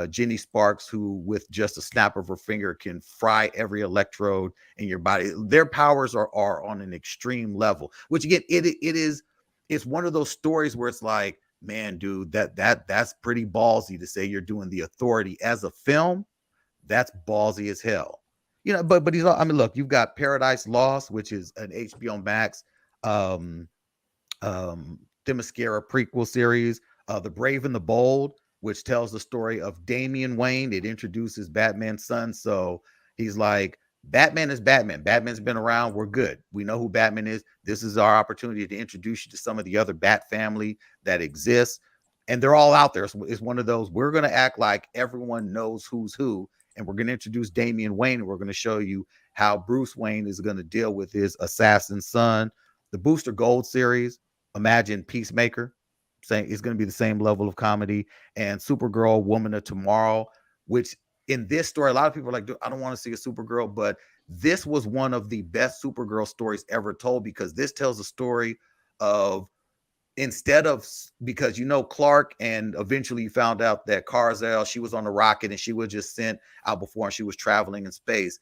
Speaker 1: Jenny Sparks, who with just a snap of her finger can fry every electrode in your body. Their powers are on an extreme level, which again, it's one of those stories where it's like, man, dude, that's pretty ballsy to say you're doing the authority as a film. That's ballsy as hell. But he's, I mean, look, you've got Paradise Lost, which is an HBO Max Themyscira prequel series, The Brave and the Bold, which tells the story of Damian Wayne. It introduces Batman's son. So he's like, Batman is Batman. Batman's been around. We're good. We know who Batman is. This is our opportunity to introduce you to some of the other Bat family that exists. And they're all out there. So it's one of those, we're going to act like everyone knows who's who. And we're going to introduce Damian Wayne. And we're going to show you how Bruce Wayne is going to deal with his assassin son. The Booster Gold series, imagine Peacemaker, saying it's going to be the same level of comedy. And Supergirl, Woman of Tomorrow, which in this story, a lot of people are like, I don't want to see a Supergirl, but this was one of the best Supergirl stories ever told, because this tells a story of, instead of, because Clark, and eventually you found out that Kal-El, she was on a rocket and she was just sent out before, and she was traveling in space.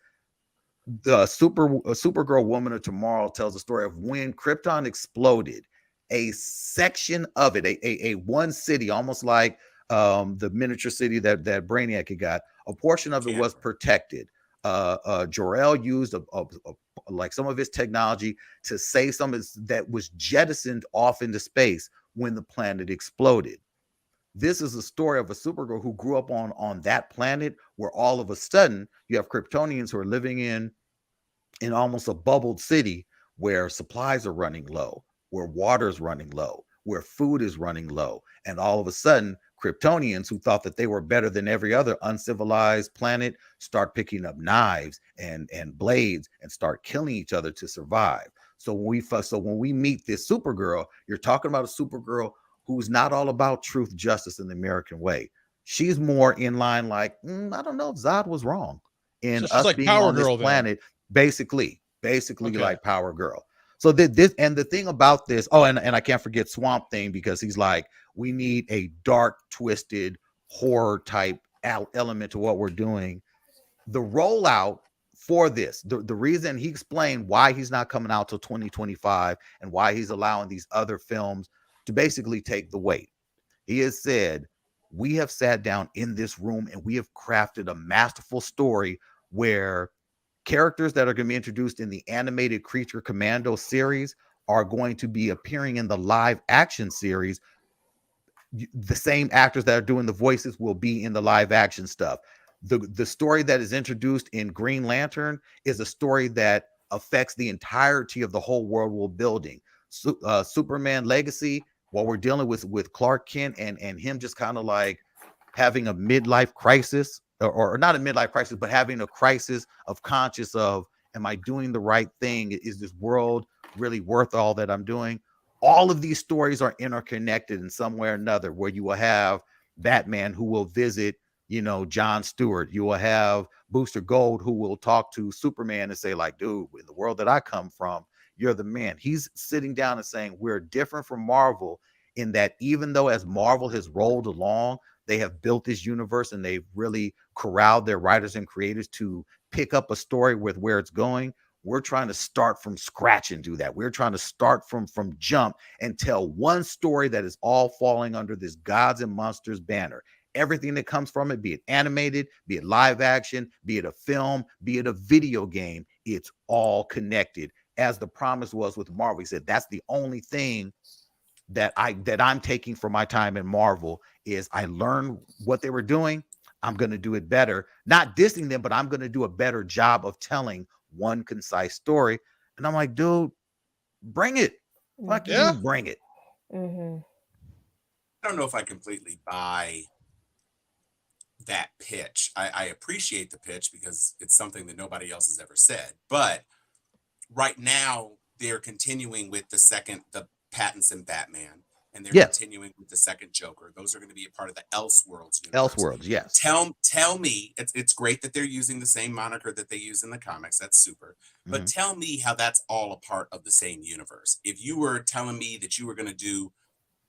Speaker 1: The Supergirl, Woman of Tomorrow tells the story of when Krypton exploded. A section of it, a one city, almost like the miniature city that Brainiac had got, a portion of it was protected. Jor-El used like some of his technology to save some of that was jettisoned off into space when the planet exploded. This is a story of a Supergirl who grew up on that planet, where all of a sudden you have Kryptonians who are living in almost a bubbled city, where supplies are running low, where water's running low, where food is running low. And all of a sudden, Kryptonians who thought that they were better than every other uncivilized planet start picking up knives and blades and start killing each other to survive. So when we meet this Supergirl, you're talking about a Supergirl who's not all about truth, justice, and the American way. She's more in line like, I don't know if Zod was wrong. in
Speaker 3: So she's
Speaker 1: us
Speaker 3: like
Speaker 1: being
Speaker 3: Power
Speaker 1: on this
Speaker 3: Girl then.
Speaker 1: planet. Basically
Speaker 3: Okay.
Speaker 1: like Power Girl. So this and the thing about this, and I can't forget Swamp Thing, because he's like, we need a dark, twisted horror type element to what we're doing. The rollout for this, the reason he explained why he's not coming out till 2025 and why he's allowing these other films to basically take the weight. He has said, we have sat down in this room and we have crafted a masterful story where characters that are going to be introduced in the animated Creature Commando series are going to be appearing in the live action series. The same actors that are doing the voices will be in the live action stuff. The story that is introduced in Green Lantern is a story that affects the entirety of the whole world we're building. Superman Legacy, what we're dealing with Clark Kent and him just kind of like having a midlife crisis, or not a midlife crisis, but having a crisis of conscious of, am I doing the right thing? Is this world really worth all that I'm doing? All of these stories are interconnected in some way or another, where you will have Batman who will visit, John Stewart. You will have Booster Gold who will talk to Superman and say, like, dude, in the world that I come from, you're the man. He's sitting down and saying, we're different from Marvel in that even though as Marvel has rolled along, they have built this universe and they've really corralled their writers and creators to pick up a story with where it's going. We're trying to start from scratch and do that. We're trying to start from jump and tell one story that is all falling under this Gods and Monsters banner. Everything that comes from it, be it animated, be it live action, be it a film, be it a video game, it's all connected. As the promise was with Marvel, he said, that's the only thing that I'm taking from my time in Marvel is I learned what they were doing. I'm going to do it better, not dissing them, but I'm going to do a better job of telling one concise story. And I'm like, dude, bring it. Fuck you, bring it.
Speaker 5: Mm-hmm.
Speaker 2: I don't know if I completely buy that pitch. I appreciate the pitch because it's something that nobody else has ever said. But right now, they're continuing with the Pattinson Batman, and they're continuing with the second Joker. Those are going to be a part of the Elseworlds universe.
Speaker 1: Elseworlds, yes.
Speaker 2: Tell me, it's great that they're using the same moniker that they use in the comics. That's super. But tell me how that's all a part of the same universe. If you were telling me that you were going to do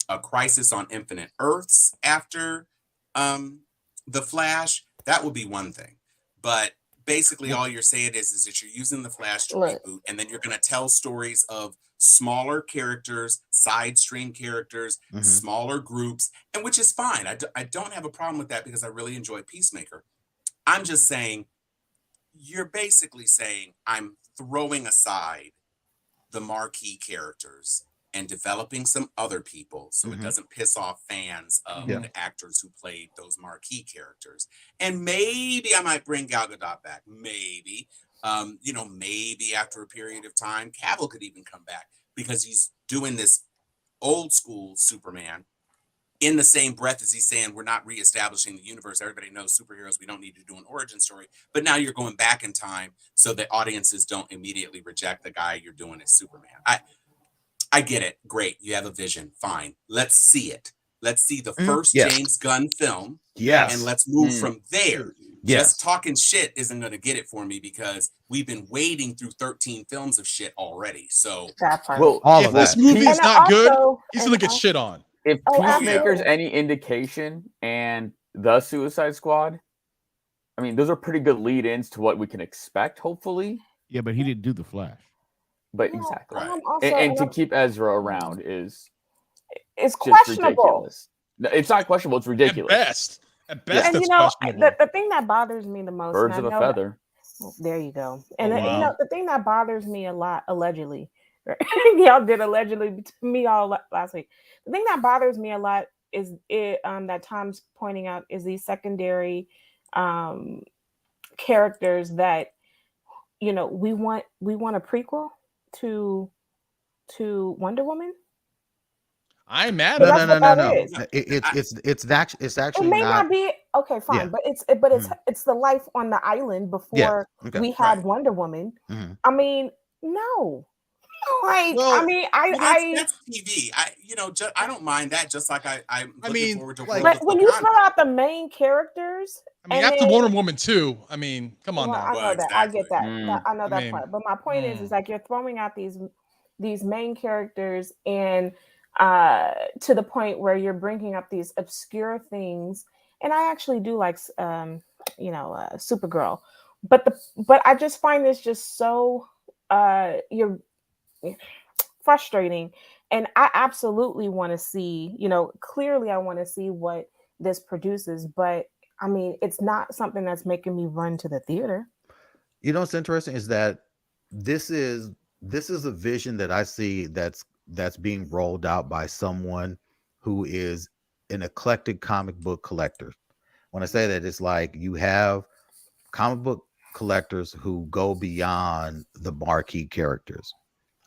Speaker 2: a Crisis on Infinite Earths after The Flash, that would be one thing. But basically all you're saying is that you're using the Flash to reboot, and then you're going to tell stories of smaller characters, side stream characters, smaller groups, and which is fine. I don't have a problem with that because I really enjoy Peacemaker. I'm just saying, you're basically saying I'm throwing aside the marquee characters and developing some other people so it doesn't piss off fans of the actors who played those marquee characters. And maybe I might bring Gal Gadot back. Maybe. Maybe after a period of time, Cavill could even come back because he's doing this old school Superman in the same breath as he's saying, we're not reestablishing the universe. Everybody knows superheroes. We don't need to do an origin story. But now you're going back in time so that audiences don't immediately reject the guy you're doing as Superman. I get it. Great. You have a vision. Fine. Let's see it. Let's see the first James Gunn film.
Speaker 1: Yes.
Speaker 2: And let's move from there.
Speaker 1: Yes.
Speaker 2: Just talking shit isn't going to get it for me because we've been wading through 13 films of shit already. So,
Speaker 6: well,
Speaker 1: all
Speaker 3: if
Speaker 1: of
Speaker 3: this
Speaker 1: that.
Speaker 3: movie is not good, he's
Speaker 5: and
Speaker 3: going to get shit on.
Speaker 6: If
Speaker 5: Oh,
Speaker 6: Peacemaker's
Speaker 5: absolutely.
Speaker 6: any indication and the Suicide Squad, I mean, those are pretty good lead-ins to what we can expect, hopefully.
Speaker 4: Yeah, but he didn't do the Flash.
Speaker 6: But
Speaker 5: Yeah,
Speaker 6: exactly.
Speaker 5: also,
Speaker 6: And to keep Ezra around is
Speaker 5: it's
Speaker 6: just
Speaker 5: questionable.
Speaker 6: ridiculous. No, it's not questionable, it's ridiculous.
Speaker 3: At best,
Speaker 5: And
Speaker 3: it's
Speaker 5: you know,
Speaker 3: questionable.
Speaker 5: the thing that bothers me the most,
Speaker 6: Birds
Speaker 5: and
Speaker 6: of
Speaker 5: I
Speaker 6: a
Speaker 5: know
Speaker 6: feather.
Speaker 5: there you go. And
Speaker 3: wow.
Speaker 5: you know, the thing that bothers me a lot, allegedly, y'all did allegedly to me all last week. The thing that bothers me a lot is that Tom's pointing out is these secondary characters that we want a prequel to Wonder Woman.
Speaker 3: I'm mad
Speaker 1: No,
Speaker 3: at
Speaker 1: no,
Speaker 3: it.
Speaker 1: no, no, no.
Speaker 5: Is.
Speaker 1: It's actually
Speaker 5: It may not be okay, fine,
Speaker 1: Yeah.
Speaker 5: but it's the life on the island before
Speaker 1: okay.
Speaker 5: we had Wonder Woman.
Speaker 1: Mhm.
Speaker 5: I mean, no, Like,
Speaker 3: Well,
Speaker 5: I mean,
Speaker 2: that's TV. I don't mind that. Just like I'm looking forward to World
Speaker 5: but
Speaker 2: of
Speaker 5: when you throw
Speaker 2: Wakanda.
Speaker 5: out the main characters,
Speaker 3: I mean,
Speaker 5: and
Speaker 3: after
Speaker 5: then,
Speaker 3: Wonder Woman 2, I mean, come on
Speaker 5: well,
Speaker 3: now.
Speaker 5: I know
Speaker 2: Well,
Speaker 5: that. I get that.
Speaker 6: Mm.
Speaker 5: I know
Speaker 3: I
Speaker 5: that
Speaker 3: mean,
Speaker 5: part. But my point is like you're throwing out these main characters, and to the point where you're bringing up these obscure things. And I actually do like, Supergirl, but I just find this just so you're frustrating. And I absolutely want to see, clearly I want to see what this produces, but I mean, it's not something that's making me run to the theater.
Speaker 1: You know what's interesting is that this is this is a vision that I see that's being rolled out by someone who is an eclectic comic book collector. When I say that, it's like you have comic book collectors who go beyond the marquee characters.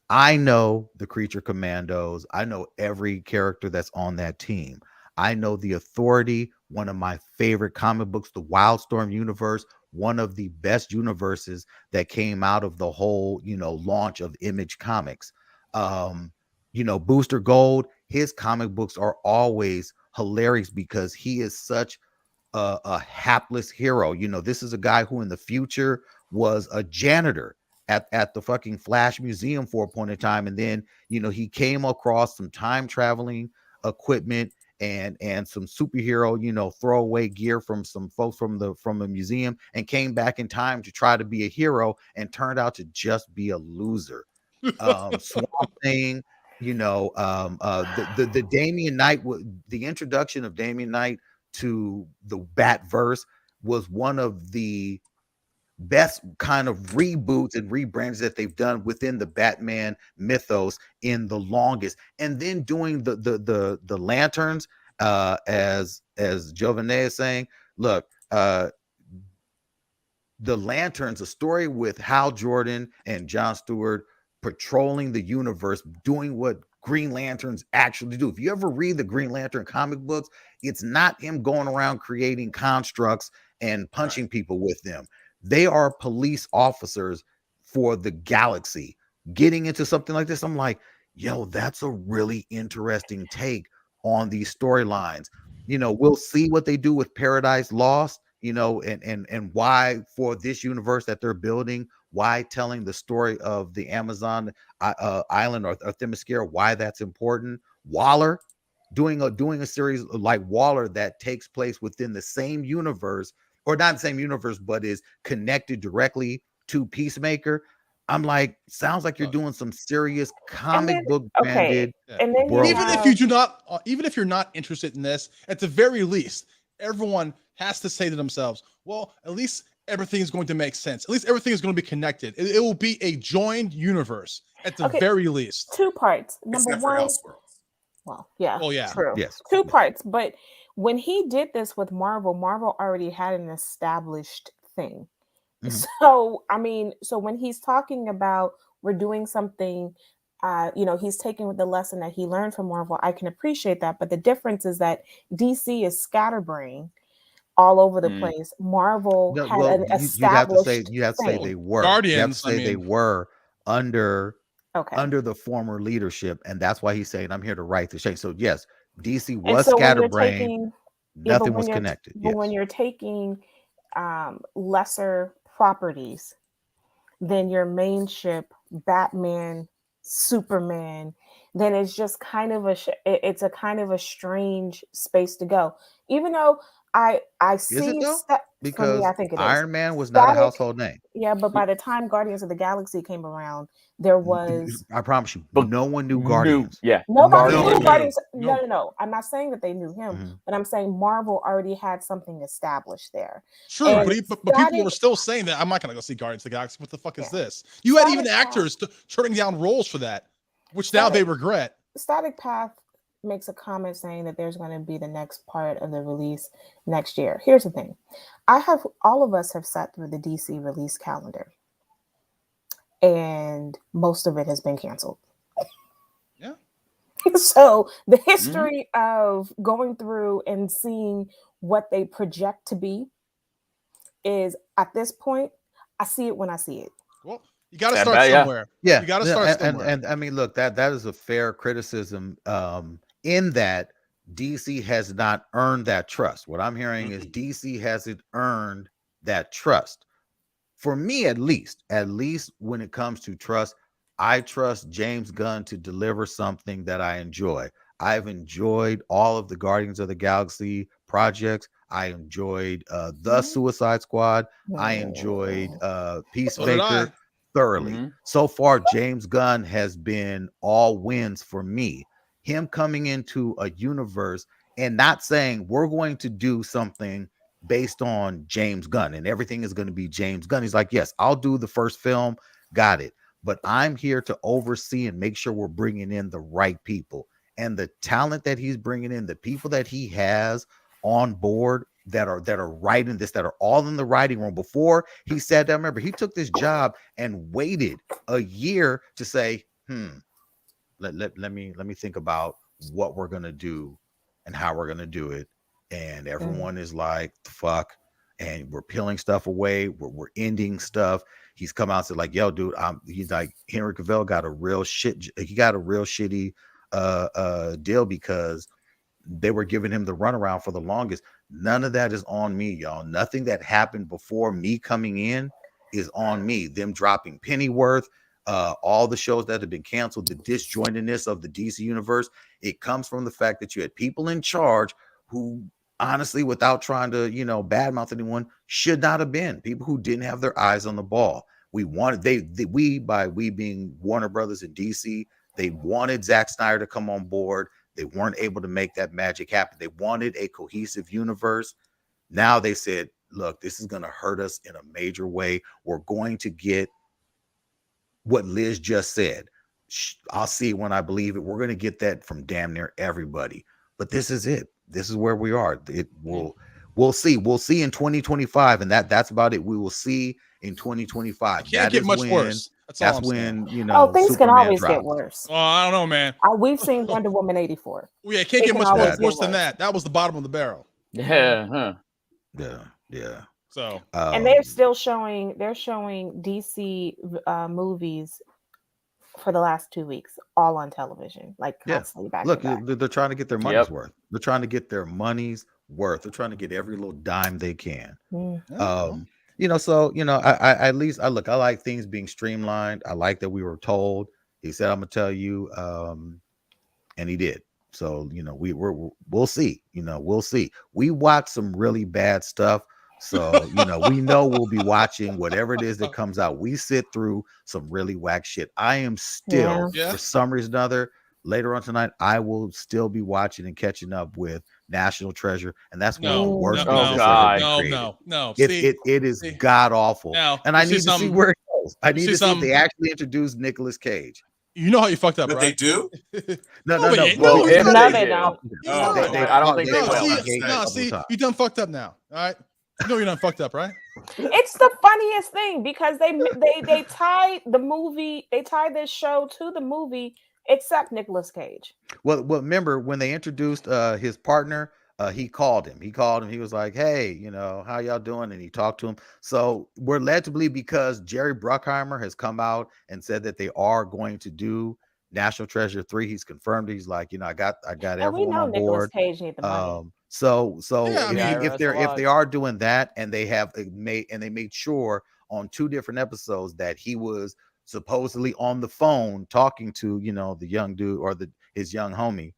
Speaker 1: I know the Creature Commandos. I know every character that's on that team. I know the Authority, one of my favorite comic books, the Wildstorm universe, one of the best universes that came out of the whole, launch of Image Comics. Um, Booster Gold, his comic books are always hilarious because he is such a hapless hero. This is a guy who in the future was a janitor at the fucking Flash Museum for a point in time, and then he came across some time traveling equipment and some superhero throwaway gear from some folks from a museum, and came back in time to try to be a hero and turned out to just be a loser. Swamp Thing, the Damian Knight, the introduction of Damian Knight to the Batverse was one of the best kind of reboots and rebrands that they've done within the Batman mythos in the longest. And then doing the lanterns, as Giovanni is saying, look, the lanterns, a story with Hal Jordan and John Stewart patrolling the universe, doing what Green Lanterns actually do. If you ever read the Green Lantern comic books, it's not him going around creating constructs and punching people with them. They are police officers for the galaxy. Getting into something like this, I'm like, yo, that's a really interesting take on these storylines. We'll see what they do with Paradise Lost, and why for this universe that they're building, why telling the story of the Amazon island or Themyscira, why that's important. Waller, doing a series like Waller that takes place within the same universe, or not the same universe, but is connected directly to Peacemaker. I'm like, sounds like you're doing some serious comic book branded.
Speaker 5: And then
Speaker 1: world.
Speaker 3: Even if you do not, even if you're not interested in this, at the very least, everyone has to say to themselves, well, at least everything is going to make sense. At least everything is going to be connected. It will be a joined universe at the very least.
Speaker 5: Two parts. Number
Speaker 2: Except
Speaker 5: one,
Speaker 2: for Elseworlds.
Speaker 5: well, yeah,
Speaker 3: Oh yeah,
Speaker 5: true.
Speaker 1: Yes.
Speaker 5: Two parts. But when he did this with Marvel, Marvel already had an established thing.
Speaker 1: Mhm.
Speaker 5: So, I mean, so when he's talking about we're doing something, he's taking the lesson that he learned from Marvel. I can appreciate that. But the difference is that DC is scatterbrained all over the place. Marvel
Speaker 1: No,
Speaker 5: had
Speaker 1: well,
Speaker 5: an
Speaker 1: you'd have to say
Speaker 5: thing.
Speaker 1: they were. You have to
Speaker 3: Guardians.
Speaker 1: say they were under
Speaker 5: Okay.
Speaker 1: the former leadership, and that's why he's saying I'm here to right the change. So yes, DC
Speaker 5: And
Speaker 1: was
Speaker 5: so when you're
Speaker 1: scatterbrained.
Speaker 5: taking,
Speaker 1: Nothing was connected.
Speaker 5: but
Speaker 1: Yes.
Speaker 5: when you're taking lesser properties than your main ship, Batman, Superman, then it's just kind of it's a kind of a strange space to go. Even though I
Speaker 1: Is it
Speaker 5: see
Speaker 1: though?
Speaker 5: for me,
Speaker 1: Because
Speaker 5: I think it is.
Speaker 1: Iron Man was not a
Speaker 5: Static,
Speaker 1: household name.
Speaker 5: yeah, but by the time Guardians of the Galaxy came around, there was
Speaker 1: I promise you,
Speaker 6: But
Speaker 1: no one knew Guardians.
Speaker 5: nobody
Speaker 1: No
Speaker 5: knew
Speaker 1: one knew.
Speaker 5: Guardians.
Speaker 3: No.
Speaker 5: No. I'm not saying that they knew him,
Speaker 1: Mhm.
Speaker 5: but I'm saying Marvel already had something established there.
Speaker 3: True,
Speaker 5: And
Speaker 3: but people
Speaker 5: Static-
Speaker 3: were still saying that I'm not going to go see Guardians of the Galaxy. What the fuck is
Speaker 5: Yeah.
Speaker 3: this? You had even
Speaker 5: Static
Speaker 3: actors turning down roles for that, which now they regret.
Speaker 5: Static Path makes a comment saying that there's going to be the next part of the release next year. Here's the thing. All of us have sat through the DC release calendar, and most of it has been canceled.
Speaker 3: Yeah.
Speaker 5: So the history of going through and seeing what they project to be is, at this point, I see it when I see it.
Speaker 3: Well, You got to
Speaker 6: Yeah,
Speaker 3: start
Speaker 6: yeah.
Speaker 3: somewhere.
Speaker 1: Yeah,
Speaker 3: You got to
Speaker 1: yeah,
Speaker 3: start
Speaker 1: and,
Speaker 3: somewhere.
Speaker 1: and I mean, look, that is a fair criticism. In that DC has not earned that trust. What I'm hearing is DC hasn't earned that trust. For me, at least when it comes to trust, I trust James Gunn to deliver something that I enjoy. I've enjoyed all of the Guardians of the Galaxy projects. I enjoyed the Suicide Squad. I enjoyed
Speaker 3: So did
Speaker 1: Peacemaker
Speaker 3: I.
Speaker 1: thoroughly.
Speaker 6: Mhm.
Speaker 1: So far, James Gunn has been all wins for me. Him coming into a universe and not saying we're going to do something based on James Gunn and everything is going to be James Gunn. He's like, yes, I'll do the first film. Got it. But I'm here to oversee and make sure we're bringing in the right people. And the talent that he's bringing in, the people that he has on board that are writing this, that are all in the writing room. Before he said that, remember, he took this job and waited a year to say, let me think about what we're gonna do and how we're gonna do it. And everyone is like, fuck. And we're peeling stuff away. We're ending stuff. He's come out and said, like, yo, dude, he's like, Henry Cavill got a real shitty deal because they were giving him the runaround for the longest. None of that is on me, y'all. Nothing that happened before me coming in is on me. Them dropping Pennyworth, all the shows that have been canceled, the disjointedness of the DC universe, it comes from the fact that you had people in charge who, honestly, without trying to, badmouth anyone, should not have been people who didn't have their eyes on the ball. We wanted we being Warner Brothers and DC, they wanted Zack Snyder to come on board. They weren't able to make that magic happen. They wanted a cohesive universe. Now they said, look, this is going to hurt us in a major way. We're going to get what Liz just said. I'll see it when I believe it. We're going to get that from damn near everybody. But this is it. This is where we are. We'll see. We'll see in 2025. And that's about it. We will see in 2025.
Speaker 3: It can't get much worse. That's all I'm saying.
Speaker 5: Things
Speaker 1: Superman
Speaker 5: can always
Speaker 1: drops.
Speaker 5: get worse.
Speaker 3: Oh, I don't know, man.
Speaker 5: We've seen Wonder Woman 84.
Speaker 3: Yeah, it can't get much worse than that. That was the bottom of the barrel.
Speaker 6: Yeah. Huh.
Speaker 1: Yeah.
Speaker 3: So
Speaker 5: and they're still showing DC movies for the last 2 weeks, all on television, like constantly back to back.
Speaker 1: They're trying to get their money's worth. They're trying to get their money's worth. They're trying to get every little dime they can. I at least I like things being streamlined. I like that we were told. He said, I'm gonna tell you, and he did. So, we'll see. We'll see. We watched some really bad stuff. So, we know we'll be watching whatever it is that comes out. We sit through some really whack shit. I am still, for some reason or other, later on tonight, I will still be watching and catching up with National Treasure. And that's one of the worst movies that's ever been created.
Speaker 3: No.
Speaker 1: It is god awful. And I need to see where it goes. I need to see if they actually introduced Nicolas Cage.
Speaker 3: You know how you fucked up,
Speaker 2: but
Speaker 3: right?
Speaker 2: They do?
Speaker 1: No,
Speaker 6: they don't.
Speaker 1: I
Speaker 6: don't think they will.
Speaker 3: No, see, you done fucked up now. All right. You know you're done fucked up, right?
Speaker 5: It's the funniest thing because they tied the movie, they tied this show to the movie, except Nicolas Cage.
Speaker 1: Well, remember when they introduced his partner, he called him. He was like, hey, how y'all doing? And he talked to him. So we're led to believe, because Jerry Bruckheimer has come out and said that they are going to do National Treasure 3. He's confirmed. He's like, I got everyone on board.
Speaker 5: Nicolas Cage need the money.
Speaker 1: If they are doing that, and they made sure on 2 different episodes that he was supposedly on the phone talking to the young dude or his young homie,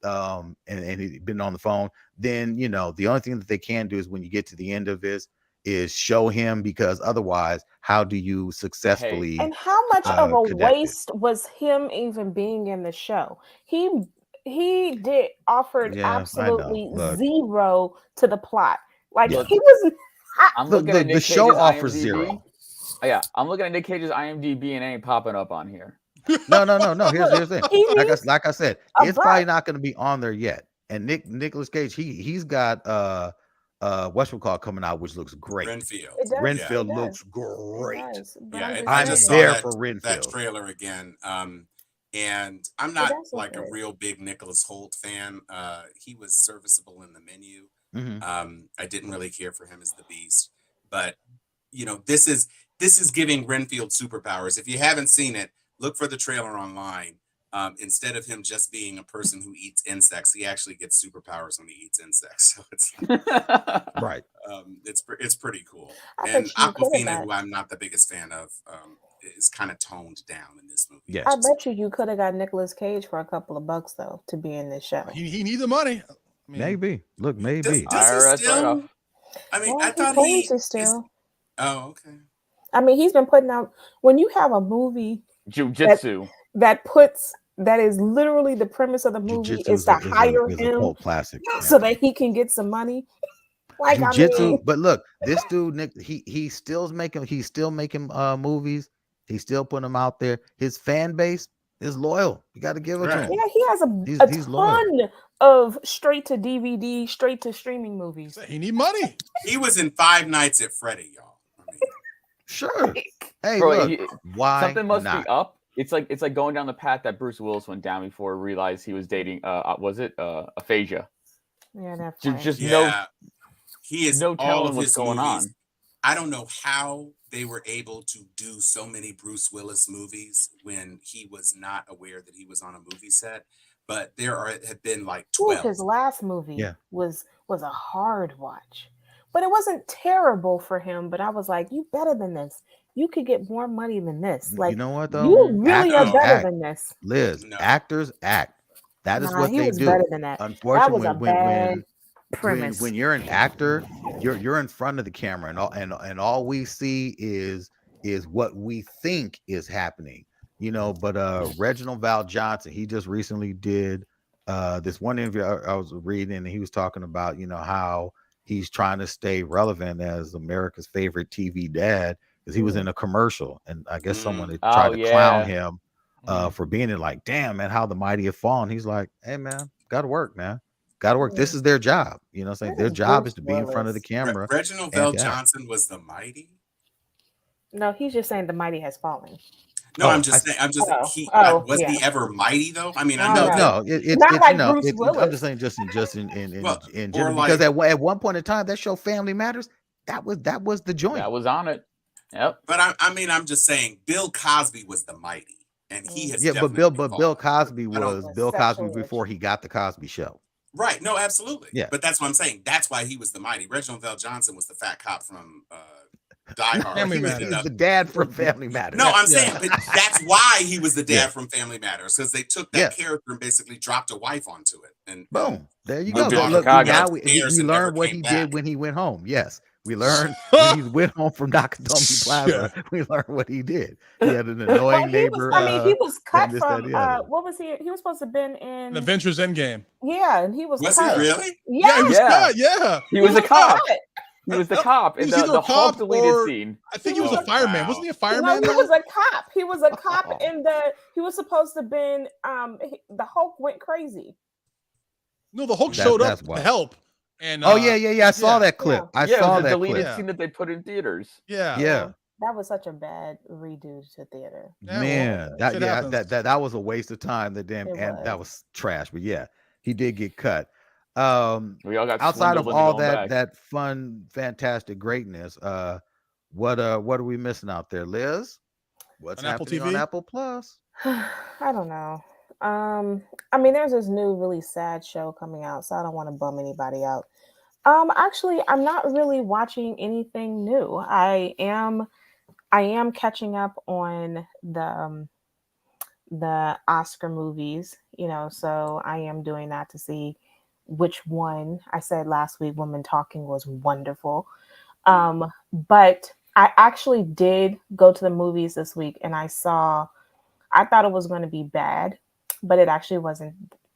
Speaker 1: and he'd been on the phone, then the only thing that they can do is, when you get to the end of this, is show him, because otherwise how do you successfully
Speaker 5: and how much of a waste was him even being in the show? He offered absolutely zero to the plot. Like he was.
Speaker 6: I'm looking at Nick
Speaker 1: the show
Speaker 6: Cage's
Speaker 1: offers
Speaker 6: IMDb.
Speaker 1: zero.
Speaker 6: Yeah, I'm looking at Nick Cage's IMDb and it ain't popping up on here.
Speaker 1: No. Here's the thing. Like I said, it's probably not going to be on there yet. And Nicolas Cage, he's got whatchamacallit coming out, which looks great. Renfield looks great.
Speaker 2: I just
Speaker 1: there
Speaker 2: saw
Speaker 1: for Renfield.
Speaker 2: That trailer again. And I'm not like a real big Nicholas Hoult fan. He was serviceable in The Menu. I didn't really care for him as the Beast, but this is this is giving Renfield superpowers. If you haven't seen it, look for the trailer online. Instead of him just being a person who eats insects, he actually gets superpowers when he eats insects. So it's
Speaker 1: Right.
Speaker 2: it's pretty cool.
Speaker 5: I
Speaker 2: And
Speaker 5: bet you could have
Speaker 2: Aquafina,
Speaker 5: got.
Speaker 2: who I'm not the biggest fan of, is kind of toned down in this movie.
Speaker 1: Yeah.
Speaker 5: I bet you could have got Nicolas Cage for a couple of bucks though to be in this show.
Speaker 3: He needs the money. I mean,
Speaker 1: Maybe. Look, maybe.
Speaker 2: Does he
Speaker 6: IRS
Speaker 2: still?
Speaker 6: write-off.
Speaker 2: I mean,
Speaker 5: Well,
Speaker 2: I thought
Speaker 5: he
Speaker 2: he
Speaker 5: claims to
Speaker 2: is.
Speaker 5: still.
Speaker 2: Oh, okay.
Speaker 5: I mean, he's been putting out when you have a movie
Speaker 6: Jiu-jitsu.
Speaker 5: that is literally the premise of the movie
Speaker 1: Jiu-Jitsu
Speaker 5: is to hire
Speaker 1: is a
Speaker 5: him
Speaker 1: cult classic.
Speaker 5: so that he can get some money. Like
Speaker 1: Jiu-jitsu,
Speaker 5: I mean,
Speaker 1: but look, this dude, Nick, he's still making movies. He's still putting them out there. His fan base is loyal. You got to give it to
Speaker 2: Right.
Speaker 1: him.
Speaker 5: yeah, he has
Speaker 1: He's
Speaker 5: a
Speaker 1: loyal.
Speaker 5: ton of straight to DVD, straight to streaming movies.
Speaker 3: he need money.
Speaker 2: He was in Five Nights at Freddy, y'all. I mean,
Speaker 1: Sure. Hey,
Speaker 6: Bro,
Speaker 1: look, why
Speaker 6: something must
Speaker 1: not?
Speaker 6: be up. It's like going down the path that Bruce Willis went down before he realized he was dating was it aphasia?
Speaker 5: Yeah, that's
Speaker 6: Just
Speaker 2: yeah,
Speaker 6: no
Speaker 2: he is
Speaker 6: no
Speaker 2: all
Speaker 6: telling
Speaker 2: of
Speaker 6: what's
Speaker 2: his
Speaker 6: going
Speaker 2: movies.
Speaker 6: on.
Speaker 2: I don't know how they were able to do so many Bruce Willis movies when he was not aware that he was on a movie set. But have been like 12.
Speaker 5: his last movie
Speaker 1: Yeah.
Speaker 5: was a hard watch. But it wasn't terrible for him. But I was like, you better than this. You could get more money than this. Like,
Speaker 1: You know what though?
Speaker 5: you really are
Speaker 2: Actors
Speaker 5: better
Speaker 1: act.
Speaker 5: than this.
Speaker 1: Liz,
Speaker 2: No.
Speaker 1: actors act. That is
Speaker 5: Nah,
Speaker 1: what
Speaker 5: he
Speaker 1: they
Speaker 5: was
Speaker 1: do.
Speaker 5: better than that. That
Speaker 1: Unfortunately,
Speaker 5: was a bad premise.
Speaker 1: when you're an actor, you're in front of the camera, and all we see is what we think is happening. But Reginald Val Johnson, he just recently did this one interview I was reading, and he was talking about how he's trying to stay relevant as America's favorite TV dad, because he was in a commercial, and I guess someone had tried to clown him for being in, like, damn man, how the mighty have fallen. He's like, hey man, gotta work, man. Gotta work. This is their job. What I'm saying? Their job is to be in front of the camera.
Speaker 2: Reginald Val Johnson was the mighty?
Speaker 5: No, he's just saying the mighty has fallen.
Speaker 2: No, I'm just saying. Was he ever mighty though? I mean, I know.
Speaker 5: No,
Speaker 1: it's
Speaker 5: not like
Speaker 1: know,
Speaker 5: Bruce Willis.
Speaker 1: I'm just saying, just in
Speaker 2: Well,
Speaker 1: general,
Speaker 2: or
Speaker 1: because
Speaker 2: like-
Speaker 1: at one point in time, that show Family Matters, that was the joint.
Speaker 6: That was on it. Yep.
Speaker 2: But I'm just saying, Bill Cosby was the mighty, and he has
Speaker 1: but Bill Cosby was Bill Cosby
Speaker 5: sexually
Speaker 1: before he got the Cosby Show.
Speaker 2: Right. No, absolutely.
Speaker 1: Yeah.
Speaker 2: But that's what I'm saying. That's why he was the mighty. Reginald Val Johnson was the fat cop from Die Hard.
Speaker 3: Family
Speaker 2: He was
Speaker 3: Matters.
Speaker 2: in the-
Speaker 1: The dad from Family Matters.
Speaker 2: No, I'm saying, but that's why he was the dad
Speaker 1: Yeah.
Speaker 2: from Family Matters, because they took that character and basically dropped a wife onto it. And
Speaker 1: Boom. There you
Speaker 6: Moved
Speaker 1: go.
Speaker 6: to
Speaker 1: Look,
Speaker 6: Chicago.
Speaker 1: now we
Speaker 2: Stairs and
Speaker 1: learned
Speaker 2: never
Speaker 1: what
Speaker 2: came
Speaker 1: he
Speaker 2: back.
Speaker 1: did when he went home. Yes. We learned when he went home from Nakatomi Plaza. We learned what he did. He had an annoying neighbor.
Speaker 5: He was cut
Speaker 1: this,
Speaker 5: from
Speaker 1: that, the other.
Speaker 5: what was he? He was supposed to have been in
Speaker 3: Avengers Endgame.
Speaker 5: Yeah, and he was
Speaker 2: Was
Speaker 5: cut.
Speaker 2: he really?
Speaker 3: Yeah, he was
Speaker 6: Yeah.
Speaker 3: cut. Yeah.
Speaker 6: He was a cop.
Speaker 5: cut.
Speaker 6: He was the cop in
Speaker 3: He was either
Speaker 6: the
Speaker 3: a cop
Speaker 6: Hulk deleted
Speaker 3: or-
Speaker 6: scene.
Speaker 3: I think he was
Speaker 2: Oh,
Speaker 3: a fireman.
Speaker 2: wow.
Speaker 3: Wasn't he a
Speaker 5: No,
Speaker 3: fireman?
Speaker 5: he
Speaker 3: though?
Speaker 5: was a cop. He was a cop in he was supposed to have been the Hulk went crazy.
Speaker 3: No, the Hulk
Speaker 1: That-
Speaker 3: showed up
Speaker 1: that's
Speaker 3: to
Speaker 1: why.
Speaker 3: help. And
Speaker 1: Oh yeah. I saw that clip.
Speaker 5: Yeah.
Speaker 1: I
Speaker 6: Yeah, it
Speaker 1: saw
Speaker 6: was a
Speaker 1: that
Speaker 6: deleted
Speaker 1: clip.
Speaker 3: clip.
Speaker 6: scene that they put in theaters.
Speaker 3: Yeah.
Speaker 1: Yeah.
Speaker 5: That was such a bad redo to theater.
Speaker 3: Yeah, well,
Speaker 1: Man,
Speaker 3: shit happens.
Speaker 1: that was a waste of time. That damn,
Speaker 5: It
Speaker 1: and
Speaker 5: was.
Speaker 1: that was trash. But yeah, he did get cut.
Speaker 6: We all got
Speaker 1: Outside of
Speaker 6: swindled into
Speaker 1: all
Speaker 6: going back.
Speaker 1: that fun, fantastic greatness, what are we missing out there, Liz? What's
Speaker 3: On Apple
Speaker 1: happening on
Speaker 3: TV?
Speaker 1: Apple Plus?
Speaker 5: I don't know. I mean, there's this new really sad show coming out, so I don't want to bum anybody out. Actually, I'm not really watching anything new. I am catching up on the Oscar movies, so I am doing that to see which one. I said last week Woman Talking was wonderful. But I actually did go to the movies this week, and I thought it was going to be bad, but it actually wasn't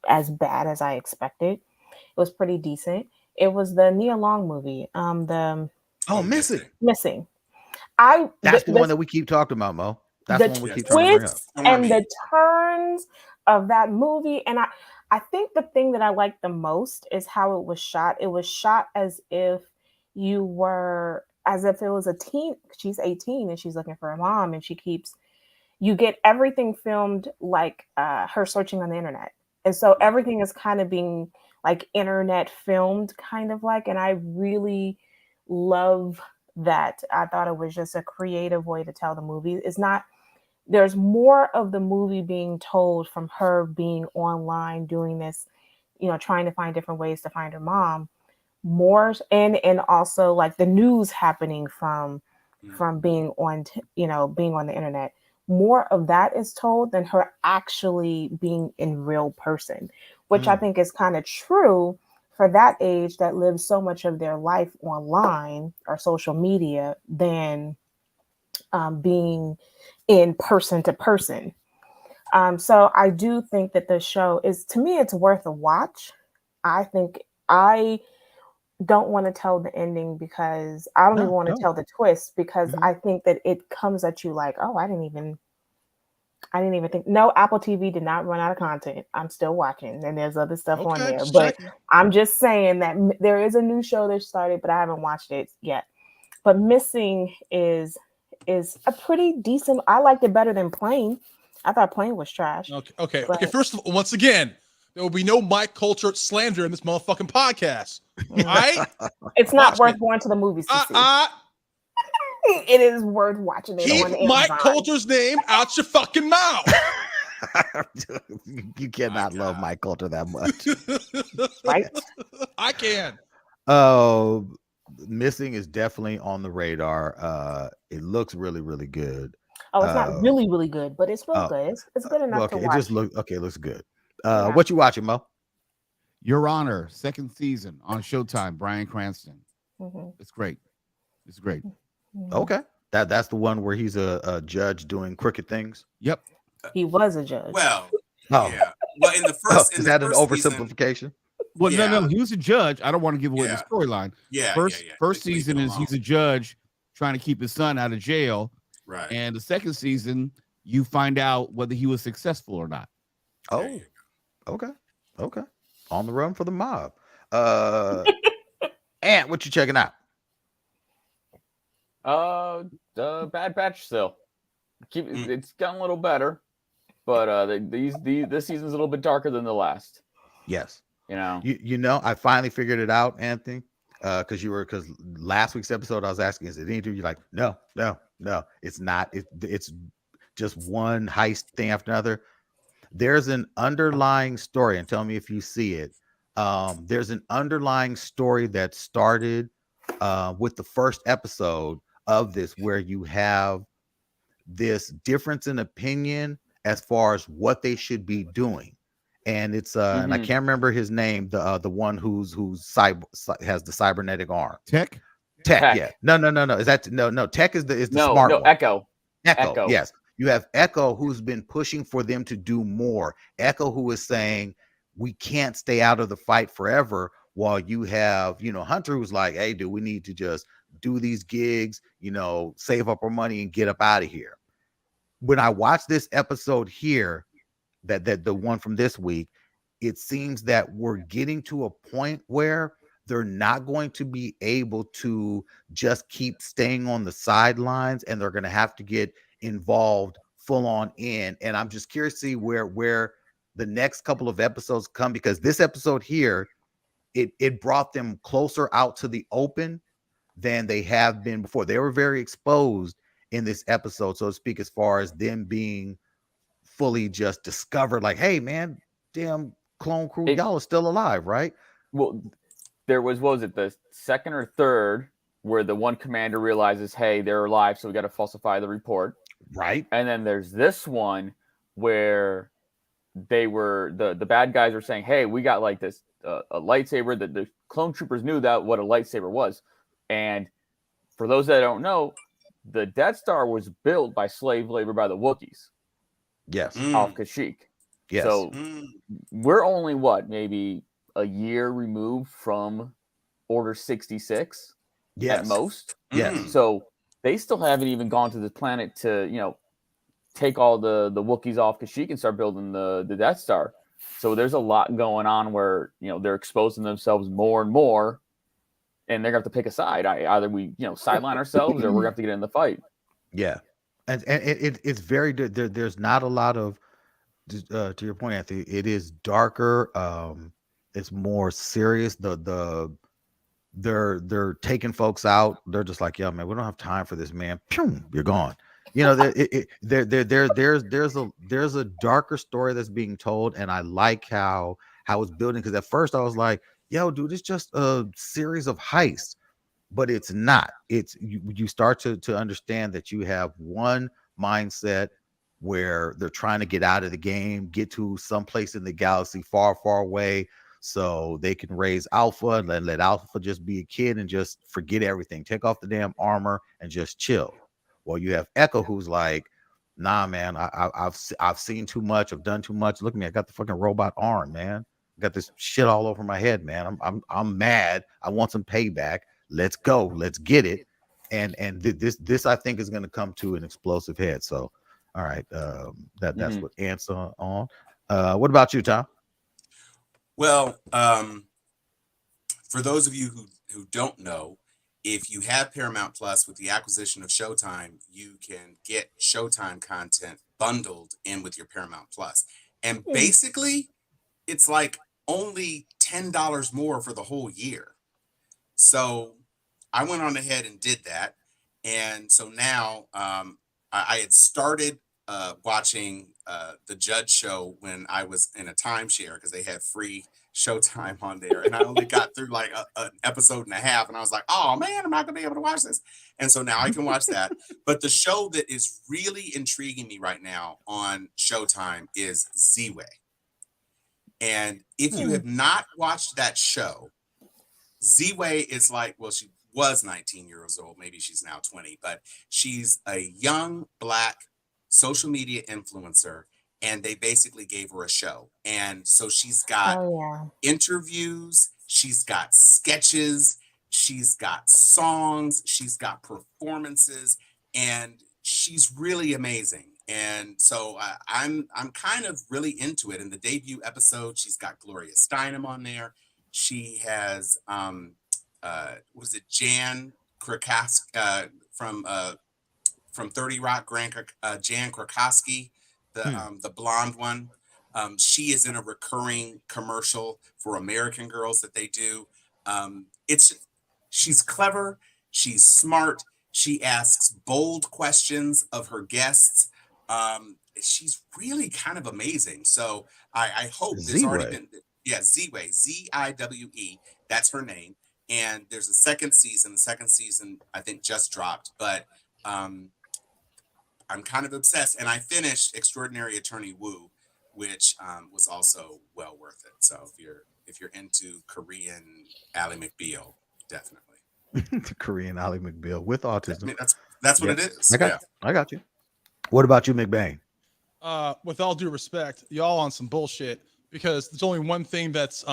Speaker 5: as bad as I expected. It was pretty decent. It was the Nia Long movie, Missing.
Speaker 1: That's the one that we keep talking about, Mo. That's the one we keep trying to bring up.
Speaker 5: twists and the turns of that movie, and I think the thing that I liked the most is how it was shot. It was shot as if it was a teen. She's 18 and she's looking for a mom, and you get everything filmed like her searching on the internet. And so everything is kind of being like internet filmed, kind of like, and I really love that I thought it was just a creative way to tell the movie. It's not, there's more of the movie being told from her being online doing this, trying to find different ways to find her mom, more, and also like the news happening from being on being on the internet. More of that is told than her actually being in real person, which I think is kind of true for that age that lives so much of their life online or social media than being in person to person. So I do think that the show is, to me, it's worth a watch. I think I don't want to tell the ending because I don't even want to tell the twist, because I think that it comes at you like, oh, I didn't even think. No, Apple TV did not run out of content. I'm still watching, and there's other stuff on there. But I'm just saying that there is a new show that started, but I haven't watched it yet. But Missing is a pretty decent. I liked it better than Plane. I thought Plane was trash.
Speaker 3: Okay. First of all, once again, there will be no Mike Culture slander in this motherfucking podcast. All right?
Speaker 5: It's not worth going to the movies to see. It is worth watching it on Amazon.
Speaker 3: Mike Coulter's name out your fucking mouth.
Speaker 1: You cannot love Mike Coulter that much.
Speaker 5: Right?
Speaker 3: I can.
Speaker 1: Missing is definitely on the radar. It looks really, really good.
Speaker 5: Oh, it's not really, really good, but it's real good. It's good enough to watch.
Speaker 1: It just looks good. What you watching, Mo?
Speaker 4: Your Honor, second season on Showtime. Bryan Cranston. It's great. It's great.
Speaker 1: Okay, that's the one where he's a judge doing crooked things.
Speaker 4: Yep,
Speaker 5: he was a judge.
Speaker 2: Well, yeah. Well, in the first,
Speaker 1: is that an oversimplification?
Speaker 4: Well, no, he was a judge. I don't want to give away the storyline. First season is he's a judge trying to keep his son out of jail.
Speaker 2: Right.
Speaker 4: And the second season, you find out whether he was successful or not.
Speaker 1: Oh, okay. On the run for the mob. Ant, what you checking out?
Speaker 6: The Bad Batch still. It's gotten a little better, but this season's a little bit darker than the last.
Speaker 1: Yes.
Speaker 6: You
Speaker 1: know, I finally figured it out, Anthony. Because last week's episode I was asking, is it anything? You're like, no, it's not. It's just one heist thing after another. There's an underlying story, and tell me if you see it. There's an underlying story that started with the first episode of this, where you have this difference in opinion as far as what they should be doing. And it's and I can't remember his name, the one who's has the cybernetic arm.
Speaker 4: Tech.
Speaker 1: Yeah. No. Is that no? Tech is the smart one.
Speaker 6: Echo.
Speaker 1: Yes. You have Echo, who's been pushing for them to do more. Echo, who is saying we can't stay out of the fight forever, while you have Hunter, who's like, hey, dude, we need to just do these gigs, save up our money and get up out of here. When I watch this episode here, that the one from this week, it seems that we're getting to a point where they're not going to be able to just keep staying on the sidelines, and they're going to have to get involved full on in. And I'm just curious to see where the next couple of episodes come, because this episode here, it brought them closer out to the open than they have been before. They were very exposed in this episode, so to speak, as far as them being fully just discovered, like, hey man, damn clone crew, y'all are still alive, right?
Speaker 6: Well, there was it the second or third where the one commander realizes, hey, they're alive, so we got to falsify the report,
Speaker 1: right?
Speaker 6: And then there's this one where they were the bad guys are saying, hey, we got like this a lightsaber, that the clone troopers knew that what a lightsaber was. And for those that don't know, the Death Star was built by slave labor by the Wookiees.
Speaker 1: Yes.
Speaker 6: Off Kashyyyk.
Speaker 1: Yes.
Speaker 6: So we're only maybe a year removed from Order 66 at most.
Speaker 1: Yes.
Speaker 6: So they still haven't even gone to the planet to, take all the Wookiees off Kashyyyk and start building the Death Star. So there's a lot going on where, they're exposing themselves more and more, and they're going to have to pick a side. Either we, sideline ourselves, or we're going to have to get in the fight.
Speaker 1: Yeah. And it's very good. There's not a lot of, to your point, Anthony, it is darker. It's more serious. The they're taking folks out. They're just like, yeah, man, we don't have time for this, man. Pew, you're gone. You know, there's a darker story that's being told, and I like how it's building, because at first I was like, yo, dude, it's just a series of heists, but it's not. It's you start to understand that you have one mindset where they're trying to get out of the game, get to someplace in the galaxy far, far away, so they can raise Alpha and let Alpha just be a kid and just forget everything, take off the damn armor and just chill. Well, you have Echo, who's like, nah, man, I've seen too much, I've done too much. Look at me, I got the fucking robot arm, man. I got this shit all over my head, man. I'm mad. I want some payback. Let's go. Let's get it. And this I think is going to come to an explosive head. So, all right, that's what Ant's on. What about you, Tom?
Speaker 2: Well, for those of you who don't know, if you have Paramount Plus, with the acquisition of Showtime, you can get Showtime content bundled in with your Paramount Plus. And basically, it's like only $10 more for the whole year. So I went on ahead and did that. And so now I had started watching the Judge Show when I was in a timeshare, because they had free Showtime on there, and I only got through like an episode and a half, and I was like, oh man, I'm not gonna be able to watch this. And so now I can watch that. But the show that is really intriguing me right now on Showtime is Z-Way. And if you have not watched that show, Z-Way is like, well, she was 19 years old, maybe she's now 20, but she's a young Black social media influencer, and they basically gave her a show. And so she's got interviews, she's got sketches, she's got songs, she's got performances, and she's really amazing. And so I'm kind of really into it. In the debut episode, she's got Gloria Steinem on there. She has was it Jan Krakowski from 30 Rock, Jan Krakowski, the blonde one. She is in a recurring commercial for American Girls that they do. She's clever, she's smart, she asks bold questions of her guests. She's really kind of amazing. So I hope there's already been, Z-Way, Z-I-W-E, that's her name. And there's a second season. The second season, I think, just dropped, but I'm kind of obsessed. And I finished Extraordinary Attorney Woo, which was also well worth it. So if you're into Korean Ally McBeal, definitely.
Speaker 1: Korean Ally McBeal with autism.
Speaker 2: I mean, that's what it is.
Speaker 1: I got you. What about you, McBain?
Speaker 3: With all due respect, y'all on some bullshit, because there's only one thing that's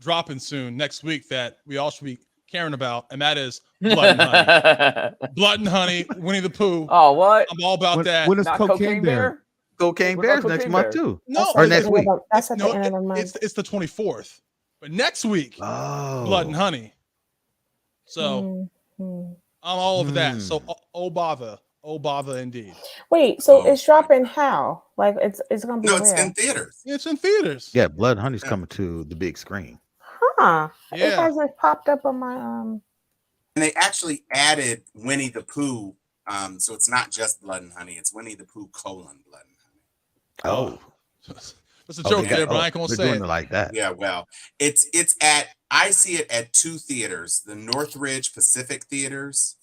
Speaker 3: dropping soon next week that we all should be caring about, and that is Blood and Honey. Blood and Honey, Winnie the Pooh.
Speaker 6: Oh, what?
Speaker 3: I'm all about that.
Speaker 4: When is Cocaine Bear?
Speaker 1: Cocaine Bear's next month too.
Speaker 3: No,
Speaker 1: or next week.
Speaker 5: That's at the end of the month.
Speaker 3: It's the 24th. But next week, Blood and Honey. So I'm all over that. So oh bother indeed.
Speaker 5: Wait, so it's dropping how? Like it's gonna be
Speaker 2: it's in theaters.
Speaker 3: It's in theaters.
Speaker 1: Yeah, Blood and Honey's coming to the big screen.
Speaker 5: Huh.
Speaker 3: Yeah.
Speaker 5: It hasn't popped up on my
Speaker 2: And they actually added Winnie the Pooh. So it's not just Blood and Honey, it's Winnie the Pooh : Blood and Honey.
Speaker 3: That's a joke there, but I ain't gonna say it
Speaker 1: like that.
Speaker 2: Yeah, well, I see it at two theaters: the Northridge Pacific Theaters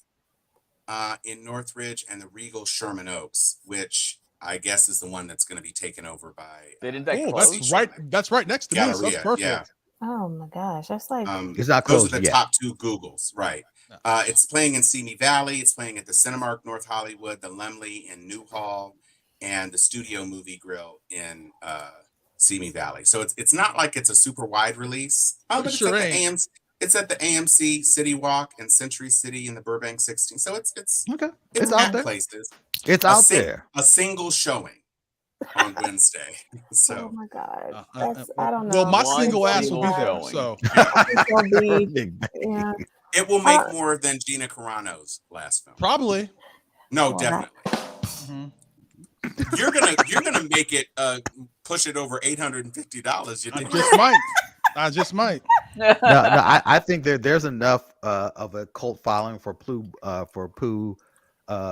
Speaker 2: in Northridge, and the Regal Sherman Oaks, which I guess is the one that's going to be taken over by.
Speaker 3: That's right next to me. So that's perfect.
Speaker 2: Yeah.
Speaker 5: Oh my gosh, that's like
Speaker 1: it's not close.
Speaker 2: Those are the top two Googles, right? It's playing in Simi Valley. It's playing at the Cinemark North Hollywood, the Laemmle in Newhall, and the Studio Movie Grill in Simi Valley. So it's not like it's a super wide release. But it's at the AMC City Walk and Century City in the Burbank 16. So it's
Speaker 1: okay.
Speaker 2: It's out there. Places.
Speaker 1: It's out there.
Speaker 2: A single showing on Wednesday. So
Speaker 5: oh my god, I don't know.
Speaker 3: Well, my single ass will be there. So
Speaker 2: it will make more than Gina Carano's last film.
Speaker 3: Probably.
Speaker 2: No, definitely. You're gonna make it push it over $850.
Speaker 3: I just might. I just might.
Speaker 1: No, I think there's enough of a cult following for Pooh,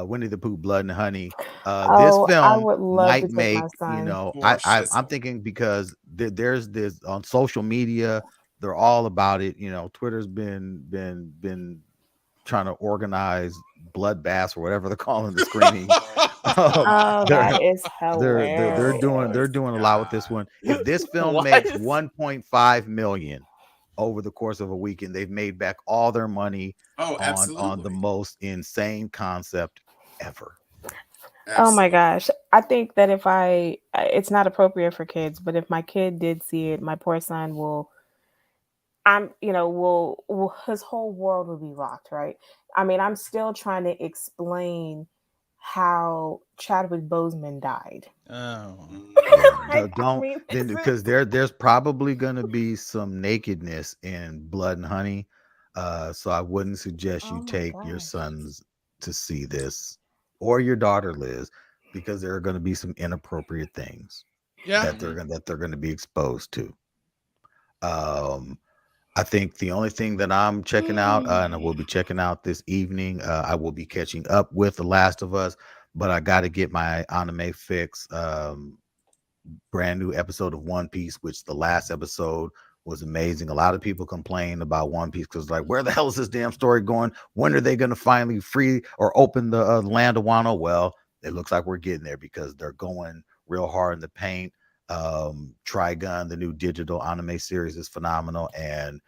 Speaker 1: Winnie the Pooh, Blood and Honey. This
Speaker 5: I
Speaker 1: film
Speaker 5: would love to
Speaker 1: might
Speaker 5: take
Speaker 1: make,
Speaker 5: my son.
Speaker 1: I'm thinking because there's this on social media, they're all about it. Twitter's been trying to organize bloodbaths or whatever they're calling the screening.
Speaker 5: That is
Speaker 1: They're
Speaker 5: hilarious.
Speaker 1: doing a lot with this one. If this film
Speaker 6: What?
Speaker 1: makes 1.5 million over the course of a weekend, they've made back all their money on the most insane concept ever.
Speaker 5: Oh my gosh. I think that if it's not appropriate for kids, but if my kid did see it, my poor son his whole world will be rocked, right? I mean, I'm still trying to explain how Chadwick Boseman died.
Speaker 3: Oh.
Speaker 1: Because there's probably gonna be some nakedness in Blood and Honey. So I wouldn't suggest you take your sons to see this, or your daughter, Liz, because there are going to be some inappropriate things that they're going to be exposed to. I think the only thing that I'm checking out, and I will be checking out this evening, I will be catching up with The Last of Us, but I got to get my anime fix. Brand new episode of One Piece, which the last episode was amazing. A lot of people complain about One Piece because, like, where the hell is this damn story going? When are they going to finally free or open the land of Wano? Well, it looks like we're getting there because they're going real hard in the paint. Trigun, the new digital anime series, is phenomenal, and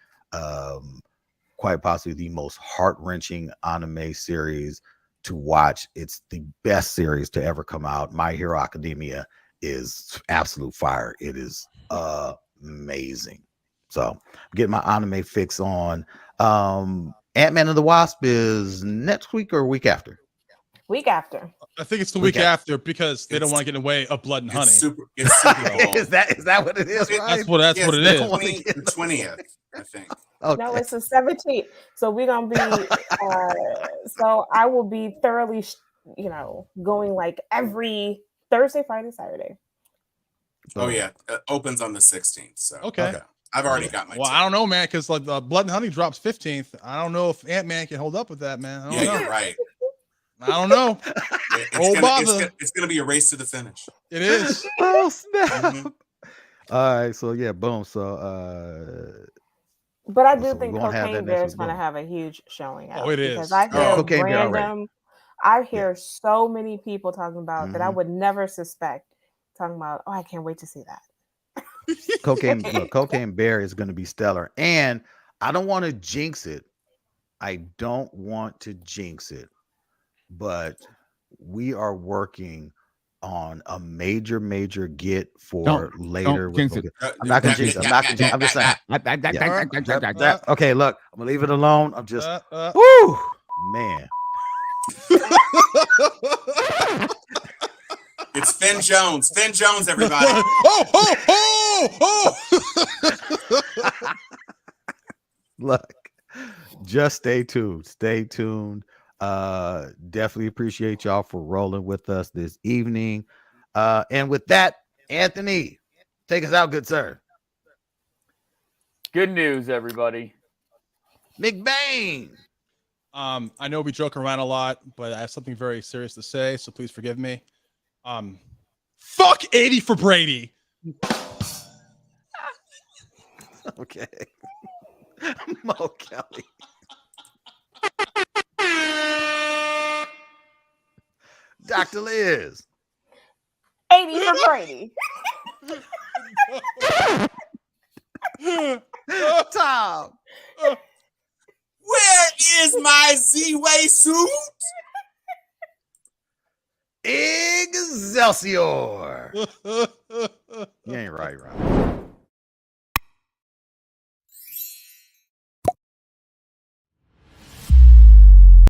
Speaker 1: quite possibly the most heart-wrenching anime series to watch. It's the best series to ever come out. My Hero Academia is absolute fire. It is amazing. So get my anime fix on. Ant-Man and the Wasp is next week or week after?
Speaker 5: Week after.
Speaker 3: I think it's the week after because they don't want to get in the way of Blood and Honey.
Speaker 2: It's Super Bowl.
Speaker 1: Is that what it is?
Speaker 3: That's what it is.
Speaker 2: The 20th, I think.
Speaker 5: Okay. No, it's the 17th. So we're gonna be. So I will be thoroughly, going like every Thursday, Friday, Saturday.
Speaker 2: Oh yeah, it opens on the 16th. So
Speaker 3: okay.
Speaker 2: I've already got my.
Speaker 3: Well, I don't know, man, because like the Blood and Honey drops 15th. I don't know if Ant-Man can hold up with that, man. I don't know.
Speaker 2: You're right.
Speaker 3: I don't know.
Speaker 2: It's gonna be a race to the finish.
Speaker 3: It is.
Speaker 1: Oh snap! Mm-hmm. All right, so yeah, boom. So,
Speaker 5: but I do think Cocaine Bear is going to have a huge showing.
Speaker 3: Oh, it is.
Speaker 5: Because I hear I hear so many people talking about that I would never suspect. Talking about, I can't wait to see that.
Speaker 1: Cocaine Bear is going to be stellar, and I don't want to jinx it. But we are working on a major get for later. I'm not gonna jinx it. I'm just saying. Okay, look, I'm gonna leave it alone. I'm just, whoo, man.
Speaker 2: It's Finn Jones. Finn Jones, everybody.
Speaker 1: Look, just stay tuned. Stay tuned. Definitely appreciate y'all for rolling with us this evening. And with that, Anthony, take us out, good sir.
Speaker 6: Good news, everybody.
Speaker 1: McBain.
Speaker 3: I know we joke around a lot, but I have something very serious to say, so please forgive me. Fuck 80 for Brady.
Speaker 1: Okay. Mo Kelly. Dr. Liz.
Speaker 5: 80 for Brady.
Speaker 1: Tom.
Speaker 2: Where is my Z-Way suit?
Speaker 1: Excelsior. You ain't right.